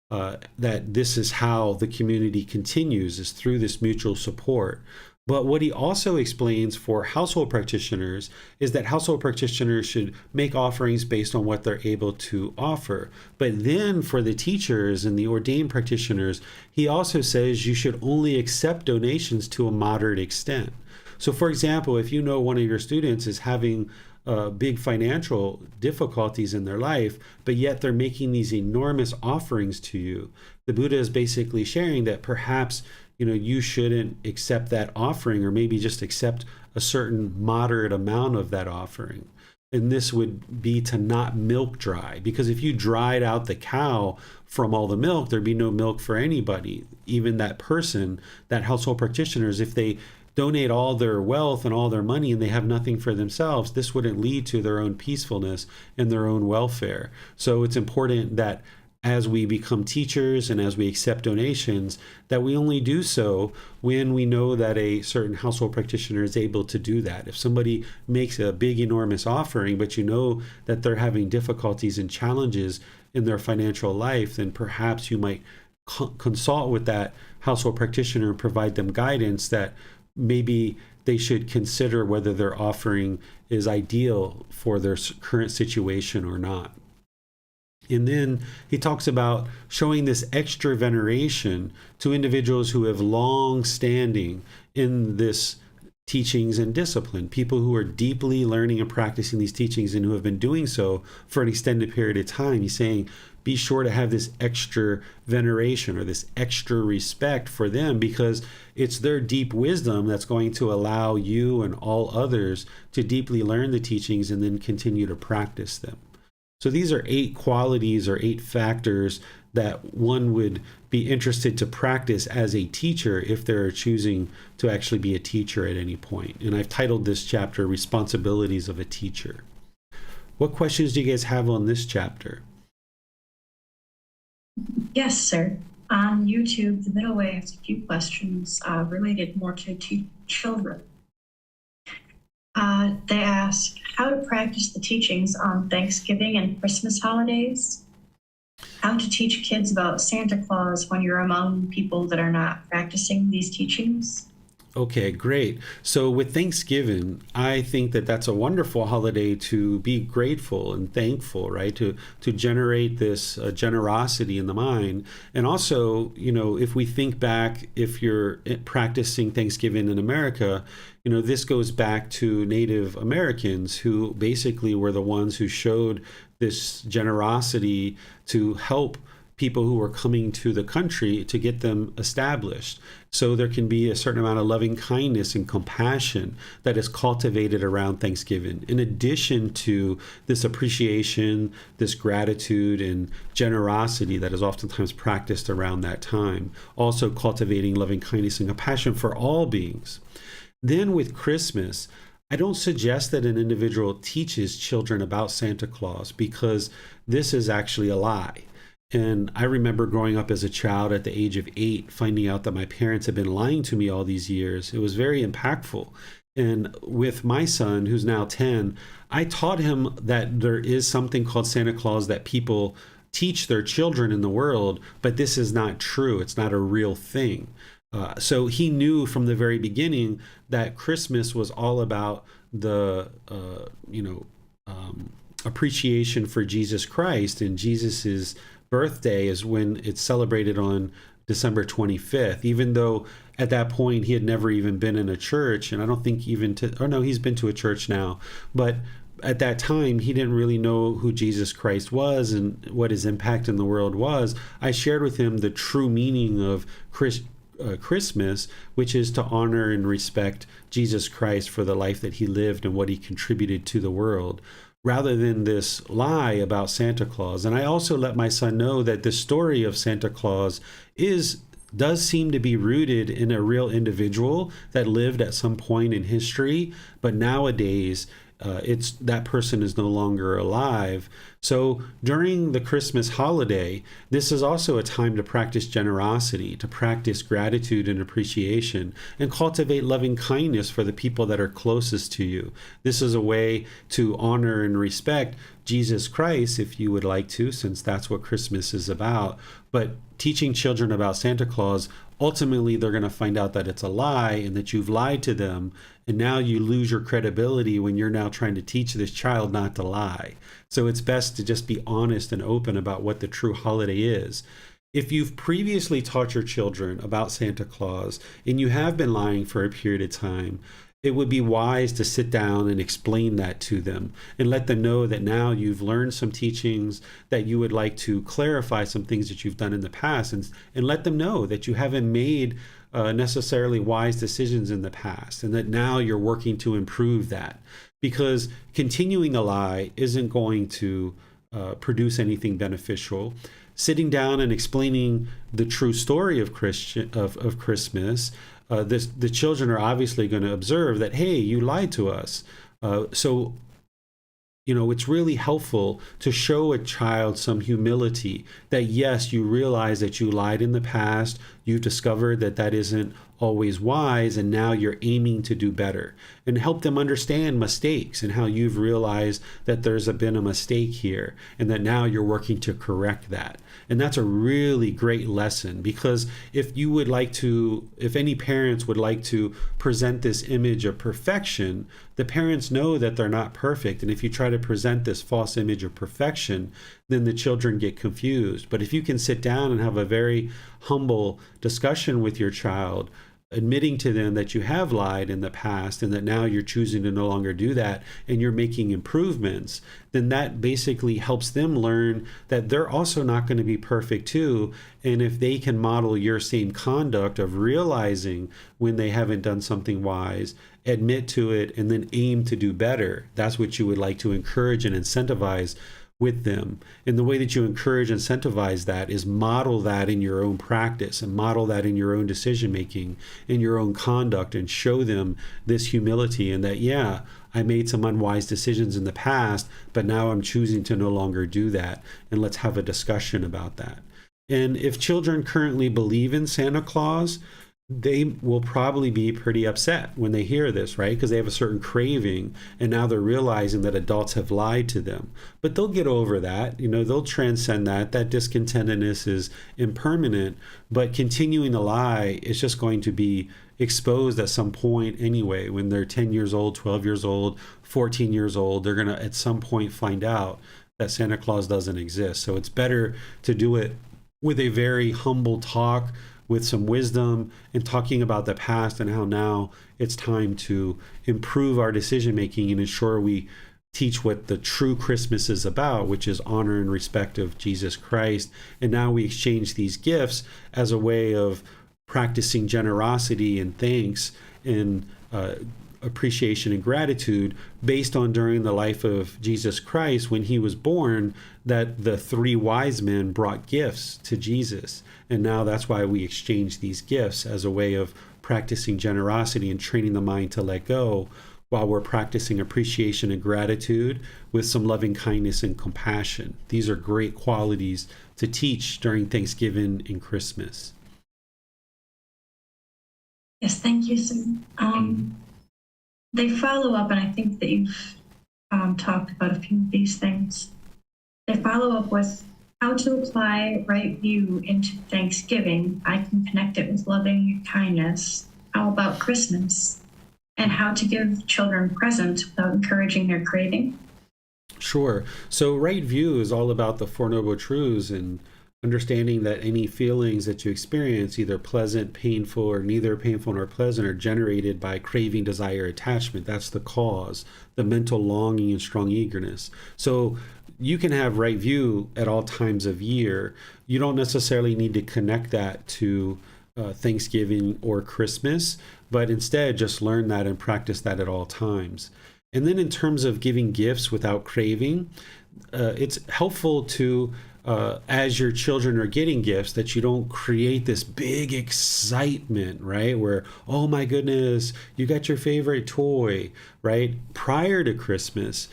That this is how the community continues, is through this mutual support. But what he also explains for household practitioners is that household practitioners should make offerings based on what they're able to offer. But then for the teachers and the ordained practitioners, he also says you should only accept donations to a moderate extent. So for example, if you know one of your students is having big financial difficulties in their life, but yet they're making these enormous offerings to you, the Buddha is basically sharing that perhaps you shouldn't accept that offering, or maybe just accept a certain moderate amount of that offering. And this would be to not milk dry, because if you dried out the cow from all the milk, there'd be no milk for anybody. Even that person, that household practitioners, if they donate all their wealth and all their money and they have nothing for themselves, this wouldn't lead to their own peacefulness and their own welfare. So it's important that as we become teachers and as we accept donations, that we only do so when we know that a certain household practitioner is able to do that. If somebody makes a big, enormous offering, but you know that they're having difficulties and challenges in their financial life, then perhaps you might consult with that household practitioner and provide them guidance that maybe they should consider whether their offering is ideal for their current situation or not. And then he talks about showing this extra veneration to individuals who have long standing in this teachings and discipline, people who are deeply learning and practicing these teachings and who have been doing so for an extended period of time. He's saying, be sure to have this extra veneration or this extra respect for them, because it's their deep wisdom that's going to allow you and all others to deeply learn the teachings and then continue to practice them. So these are 8 qualities or 8 factors that one would be interested to practice as a teacher if they're choosing to actually be a teacher at any point. And I've titled this chapter Responsibilities of a Teacher. What questions do you guys have on this chapter? Yes, sir. On YouTube, the middle way has a few questions related more to children. They ask how to practice the teachings on Thanksgiving and Christmas holidays, how to teach kids about Santa Claus when you're among people that are not practicing these teachings. Okay, great. So with Thanksgiving, I think that that's a wonderful holiday to be grateful and thankful, right? To generate this generosity in the mind. And also, if we think back, if you're practicing Thanksgiving in America, this goes back to Native Americans who basically were the ones who showed this generosity to help people who were coming to the country to get them established. So there can be a certain amount of loving kindness and compassion that is cultivated around Thanksgiving, in addition to this appreciation, this gratitude and generosity that is oftentimes practiced around that time. Also cultivating loving kindness and compassion for all beings. Then with Christmas, I don't suggest that an individual teaches children about Santa Claus, because this is actually a lie. And I remember growing up as a child at the age of 8, finding out that my parents had been lying to me all these years. It was very impactful. And with my son, who's now 10, I taught him that there is something called Santa Claus that people teach their children in the world, but this is not true. It's not a real thing. So he knew from the very beginning that Christmas was all about the, appreciation for Jesus Christ, and Jesus's birthday is when it's celebrated on December 25th, even though at that point he had never even been in a church. And I don't think he's been to a church now, but at that time he didn't really know who Jesus Christ was and what his impact in the world was. I shared with him the true meaning of Christmas, which is to honor and respect Jesus Christ for the life that he lived and what he contributed to the world, rather than this lie about Santa Claus. And I also let my son know that the story of Santa Claus does seem to be rooted in a real individual that lived at some point in history, but nowadays that person is no longer alive. So during the Christmas holiday, this is also a time to practice generosity, to practice gratitude and appreciation, and cultivate loving kindness for the people that are closest to you. This is a way to honor and respect Jesus Christ, if you would like to, since that's what Christmas is about. But teaching children about Santa Claus, ultimately they're going to find out that it's a lie and that you've lied to them. And now you lose your credibility when you're now trying to teach this child not to lie. So it's best to just be honest and open about what the true holiday is. If you've previously taught your children about Santa Claus and you have been lying for a period of time, it would be wise to sit down and explain that to them and let them know that now you've learned some teachings, that you would like to clarify some things that you've done in the past, and let them know that you haven't made necessarily wise decisions in the past, and that now you're working to improve that. Because continuing a lie isn't going to produce anything beneficial. Sitting down and explaining the true story of Christmas, the children are obviously going to observe that, hey, you lied to us. So it's really helpful to show a child some humility, that yes, you realize that you lied in the past, you discovered that that isn't always wise, and now you're aiming to do better, and help them understand mistakes and how you've realized that there's been a mistake here and that now you're working to correct that. And that's a really great lesson, because if any parents would like to present this image of perfection, the parents know that they're not perfect. And if you try to present this false image of perfection, then the children get confused. But if you can sit down and have a very humble discussion with your child, admitting to them that you have lied in the past and that now you're choosing to no longer do that and you're making improvements, then that basically helps them learn that they're also not going to be perfect too. And if they can model your same conduct of realizing when they haven't done something wise, admit to it, and then aim to do better, that's what you would like to encourage and incentivize with them. And the way that you encourage and incentivize that is model that in your own practice, and model that in your own decision making, in your own conduct, and show them this humility, and that, yeah, I made some unwise decisions in the past, but now I'm choosing to no longer do that. And let's have a discussion about that. And if children currently believe in Santa Claus, they will probably be pretty upset when they hear this, right? Because they have a certain craving, and now they're realizing that adults have lied to them. But they'll get over that. They'll transcend that. That discontentedness is impermanent, but continuing to lie is just going to be exposed at some point anyway. When they're 10 years old, 12 years old, 14 years old, they're going to at some point find out that Santa Claus doesn't exist. So it's better to do it with a very humble talk, with some wisdom, and talking about the past and how now it's time to improve our decision making and ensure we teach what the true Christmas is about, which is honor and respect of Jesus Christ. And now we exchange these gifts as a way of practicing generosity and thanks and appreciation and gratitude based on during the life of Jesus Christ, when he was born, that the three wise men brought gifts to Jesus. And now that's why we exchange these gifts as a way of practicing generosity and training the mind to let go, while we're practicing appreciation and gratitude with some loving kindness and compassion. These are great qualities to teach during Thanksgiving and Christmas. Yes, thank you, sir. They follow up, and I think that you've talked about a few of these things. They follow up with how to apply right view into Thanksgiving. I can connect it with loving kindness. How about Christmas? And how to give children presents without encouraging their craving? Sure. So right view is all about the Four Noble Truths and understanding that any feelings that you experience, either pleasant, painful, or neither painful nor pleasant, are generated by craving, desire, attachment. That's the cause, the mental longing and strong eagerness. So you can have right view at all times of year. You don't necessarily need to connect that to Thanksgiving or Christmas, but instead just learn that and practice that at all times. And then in terms of giving gifts without craving, it's helpful to as your children are getting gifts, that you don't create this big excitement, right? Where, oh my goodness, you got your favorite toy, right? Prior to Christmas,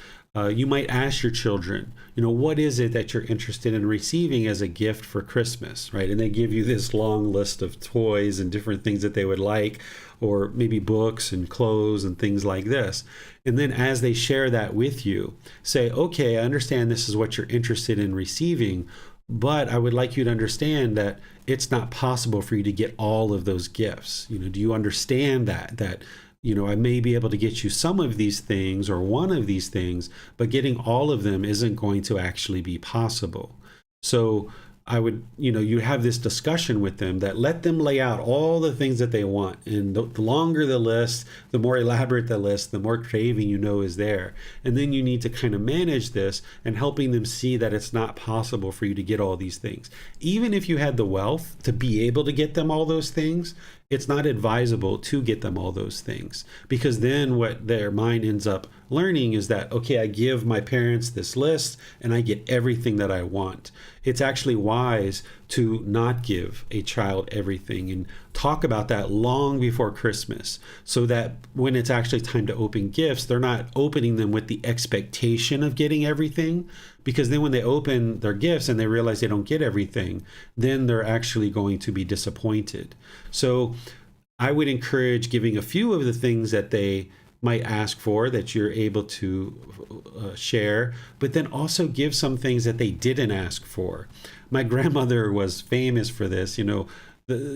you might ask your children, what is it that you're interested in receiving as a gift for Christmas, right? And they give you this long list of toys and different things that they would like, or maybe books and clothes and things like this. And then as they share that with you, say, okay, I understand this is what you're interested in receiving, but I would like you to understand that it's not possible for you to get all of those gifts. Do you understand that I may be able to get you some of these things or one of these things, but getting all of them isn't going to actually be possible. So I would, you have this discussion with them, that let them lay out all the things that they want. And the longer the list, the more elaborate the list, the more craving is there. And then you need to kind of manage this and helping them see that it's not possible for you to get all these things. Even if you had the wealth to be able to get them all those things, it's not advisable to get them all those things, because then what their mind ends up learning is that, okay, I give my parents this list and I get everything that I want. It's actually wise to not give a child everything and talk about that long before Christmas, so that when it's actually time to open gifts, they're not opening them with the expectation of getting everything, because then when they open their gifts and they realize they don't get everything, then they're actually going to be disappointed. So I would encourage giving a few of the things that they might ask for that you're able to share, but then also give some things that they didn't ask for. My grandmother was famous for this.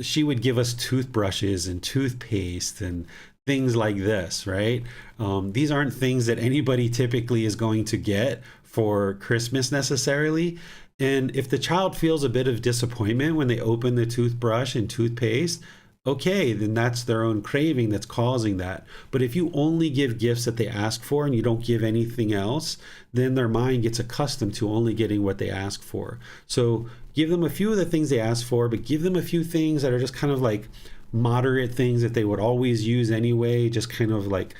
She would give us toothbrushes and toothpaste and things like this, right? These aren't things that anybody typically is going to get for Christmas necessarily. And if the child feels a bit of disappointment when they open the toothbrush and toothpaste, okay, then that's their own craving that's causing that. But if you only give gifts that they ask for and you don't give anything else, then their mind gets accustomed to only getting what they ask for. So give them a few of the things they ask for, but give them a few things that are just kind of like moderate things that they would always use anyway, just kind of like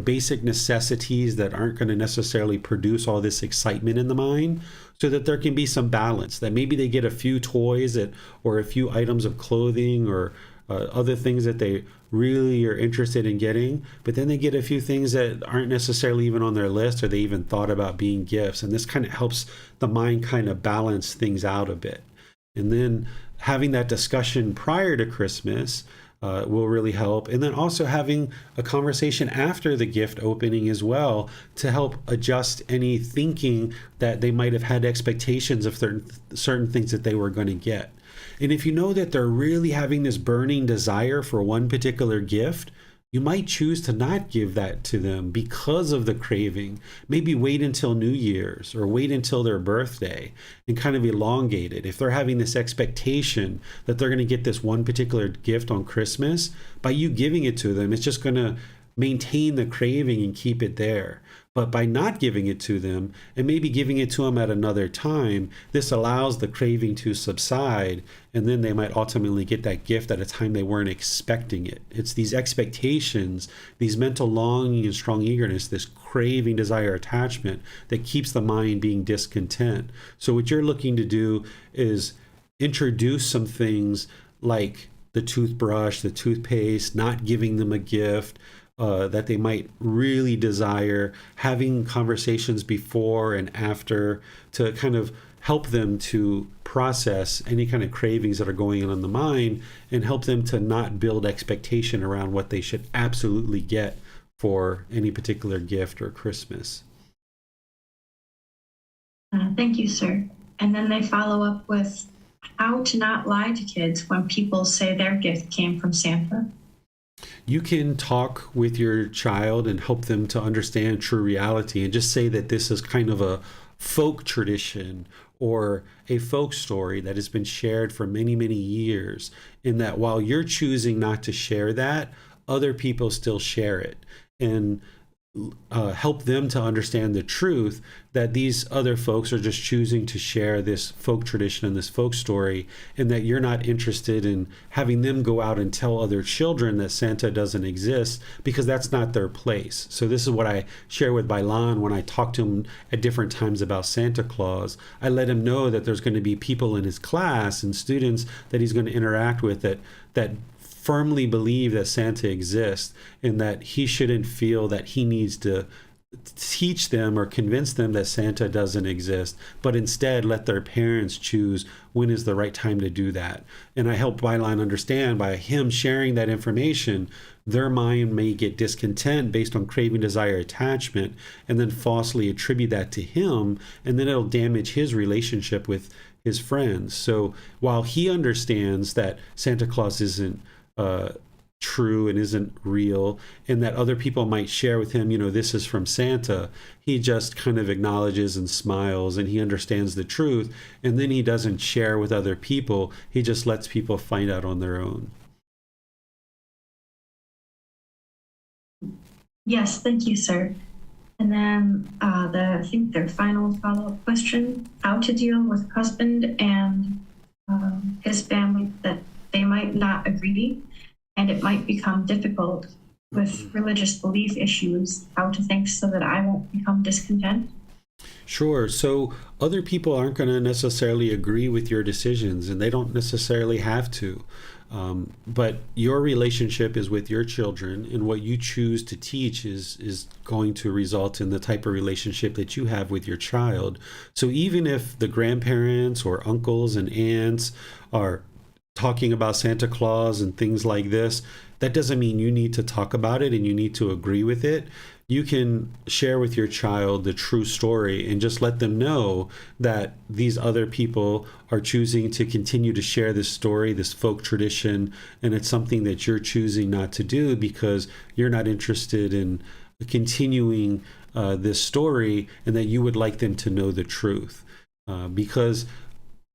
basic necessities that aren't going to necessarily produce all this excitement in the mind, so that there can be some balance, that maybe they get a few toys or a few items of clothing or other things that they really are interested in getting, but then they get a few things that aren't necessarily even on their list or they even thought about being gifts. And this kind of helps the mind kind of balance things out a bit. And then having that discussion prior to Christmas will really help. And then also having a conversation after the gift opening as well, to help adjust any thinking that they might have had expectations of certain things that they were going to get. And if you know that they're really having this burning desire for one particular gift, you might choose to not give that to them because of the craving. Maybe wait until New Year's or wait until their birthday and kind of elongate it. If they're having this expectation that they're going to get this one particular gift on Christmas, by you giving it to them, it's just going to maintain the craving and keep it there. But by not giving it to them and maybe giving it to them at another time, this allows the craving to subside, and then they might ultimately get that gift at a time they weren't expecting it. It's these expectations, these mental longing and strong eagerness, this craving, desire, attachment that keeps the mind being discontent. So what you're looking to do is introduce some things like the toothbrush, the toothpaste, not giving them a gift that they might really desire, having conversations before and after to kind of help them to process any kind of cravings that are going on in the mind, and help them to not build expectation around what they should absolutely get for any particular gift or Christmas. Thank you, sir. And then they follow up with how to not lie to kids when people say their gift came from Santa. You can talk with your child and help them to understand true reality, and just say that this is kind of a folk tradition or a folk story that has been shared for many, many years, in that while you're choosing not to share that, other people still share it. And help them to understand the truth that these other folks are just choosing to share this folk tradition and this folk story, and that you're not interested in having them go out and tell other children that Santa doesn't exist, because that's not their place. So this is what I share with Bailan when I talk to him at different times about Santa Claus. I let him know that there's going to be people in his class and students that he's going to interact with that firmly believe that Santa exists, and that he shouldn't feel that he needs to teach them or convince them that Santa doesn't exist, but instead let their parents choose when is the right time to do that. And I help Bailan understand, by him sharing that information, their mind may get discontent based on craving, desire, attachment, and then falsely attribute that to him, and then it'll damage his relationship with his friends. So while he understands that Santa Claus isn't true and isn't real, and that other people might share with him, this is from Santa, he just kind of acknowledges and smiles, and he understands the truth, and then he doesn't share with other people. He just lets people find out on their own. Yes, thank you, sir. And then I think their final follow-up question: how to deal with husband and his family that they might not agree, and it might become difficult with religious belief issues how to think so that I won't become discontent. Sure. So other people aren't going to necessarily agree with your decisions, and they don't necessarily have to. But your relationship is with your children, and what you choose to teach is going to result in the type of relationship that you have with your child. So even if the grandparents or uncles and aunts are talking about Santa Claus and things like this, that doesn't mean you need to talk about it and you need to agree with it. You can share with your child the true story and just let them know that these other people are choosing to continue to share this story, this folk tradition, and it's something that you're choosing not to do because you're not interested in continuing this story, and that you would like them to know the truth. Because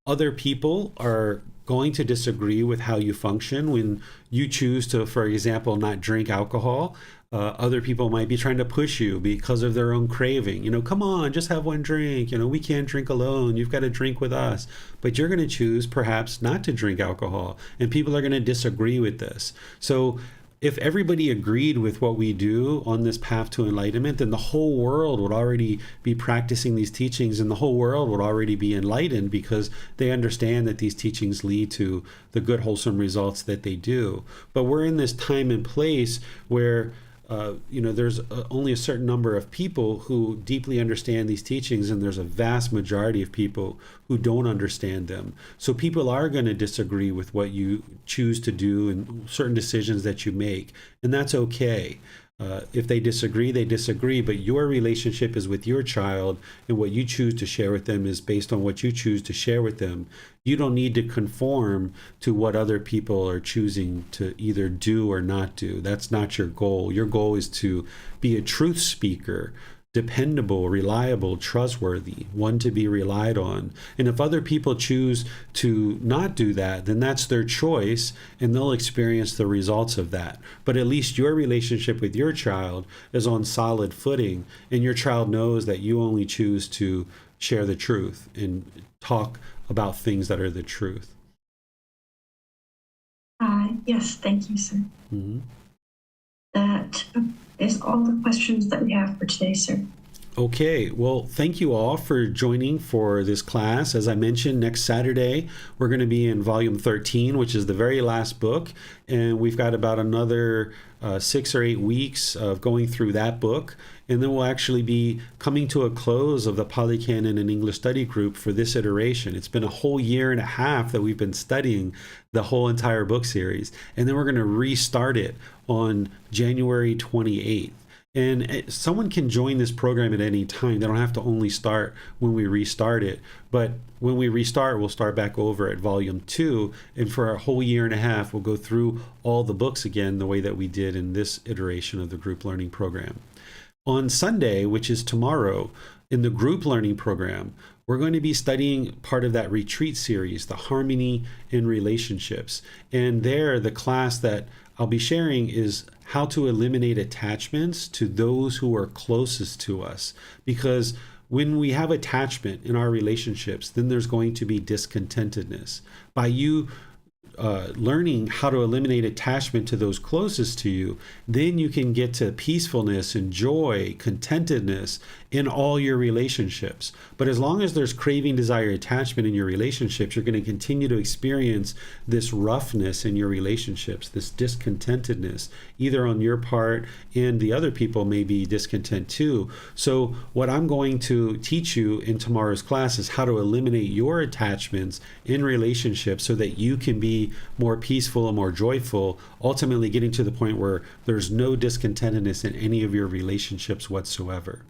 other people are going to disagree with how you function when you choose to, for example, not drink alcohol. Other people might be trying to push you because of their own craving. Come on, just have one drink. We can't drink alone. You've got to drink with us. But you're going to choose perhaps not to drink alcohol, and people are going to disagree with this. So if everybody agreed with what we do on this path to enlightenment, then the whole world would already be practicing these teachings, and the whole world would already be enlightened because they understand that these teachings lead to the good, wholesome results that they do. But we're in this time and place where there's only a certain number of people who deeply understand these teachings, and there's a vast majority of people who don't understand them. So people are going to disagree with what you choose to do and certain decisions that you make, and that's okay. If they disagree, they disagree, but your relationship is with your child, and what you choose to share with them is based on what you choose to share with them. You don't need to conform to what other people are choosing to either do or not do. That's not your goal. Your goal is to be a truth speaker, dependable, reliable, trustworthy, one to be relied on. And if other people choose to not do that, then that's their choice, and they'll experience the results of that. But at least your relationship with your child is on solid footing, and your child knows that you only choose to share the truth and talk about things that are the truth. Yes, thank you, sir. Mm-hmm. That is all the questions that we have for today, sir. Okay, well, thank you all for joining for this class. As I mentioned, next Saturday, we're going to be in volume 13, which is the very last book. And we've got about another 6 or 8 weeks of going through that book. And then we'll actually be coming to a close of the Pali Canon and English study group for this iteration. It's been a whole year and a half that we've been studying the whole entire book series. And then we're going to restart it on January 28th. And someone can join this program at any time. They don't have to only start when we restart it. But when we restart, we'll start back over at volume 2. And for a whole year and a half, we'll go through all the books again the way that we did in this iteration of the group learning program. On Sunday, which is tomorrow, in the group learning program, we're going to be studying part of that retreat series, the harmony in relationships. And there, the class that I'll be sharing is how to eliminate attachments to those who are closest to us. Because when we have attachment in our relationships, then there's going to be discontentedness. By you learning how to eliminate attachment to those closest to you, then you can get to peacefulness and joy, contentedness in all your relationships. But as long as there's craving, desire, attachment in your relationships, you're going to continue to experience this roughness in your relationships, this discontentedness, either on your part, and the other people may be discontent too. So what I'm going to teach you in tomorrow's class is how to eliminate your attachments in relationships so that you can be more peaceful and more joyful, ultimately getting to the point where there's no discontentedness in any of your relationships whatsoever.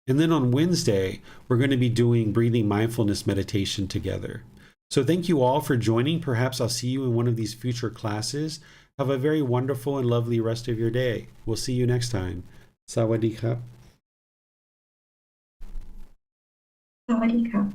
And then on Wednesday, we're going to be doing breathing mindfulness meditation together. So thank you all for joining. Perhaps I'll see you in one of these future classes. Have a very wonderful and lovely rest of your day. We'll see you next time. Sawadee krap. Sawadee krap.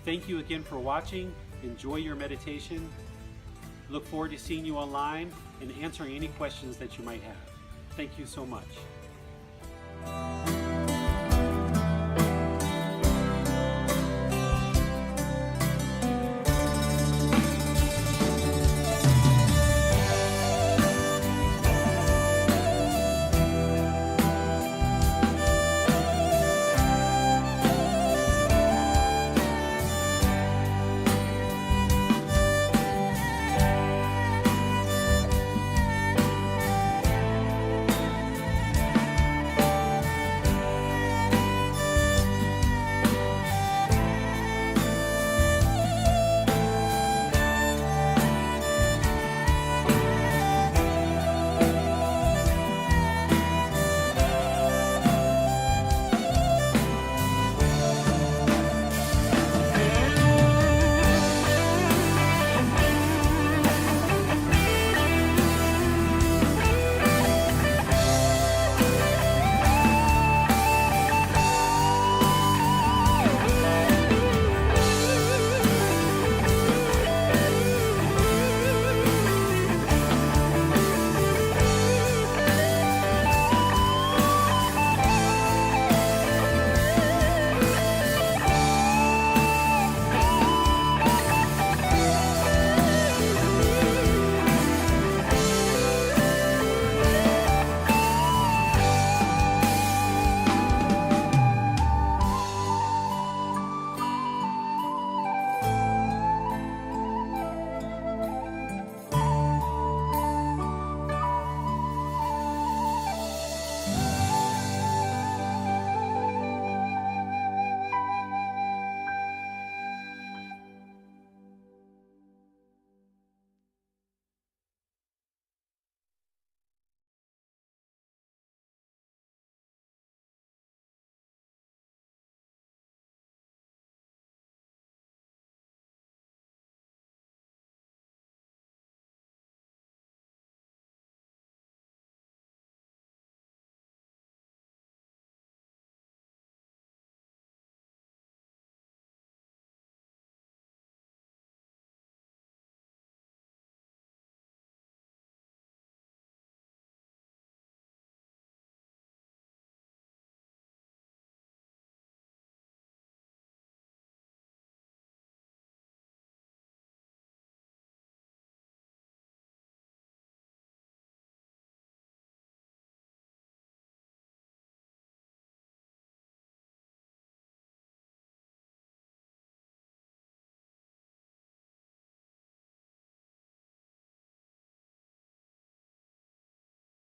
Thank you again for watching. Enjoy your meditation. Look forward to seeing you online and answering any questions that you might have. Thank you so much.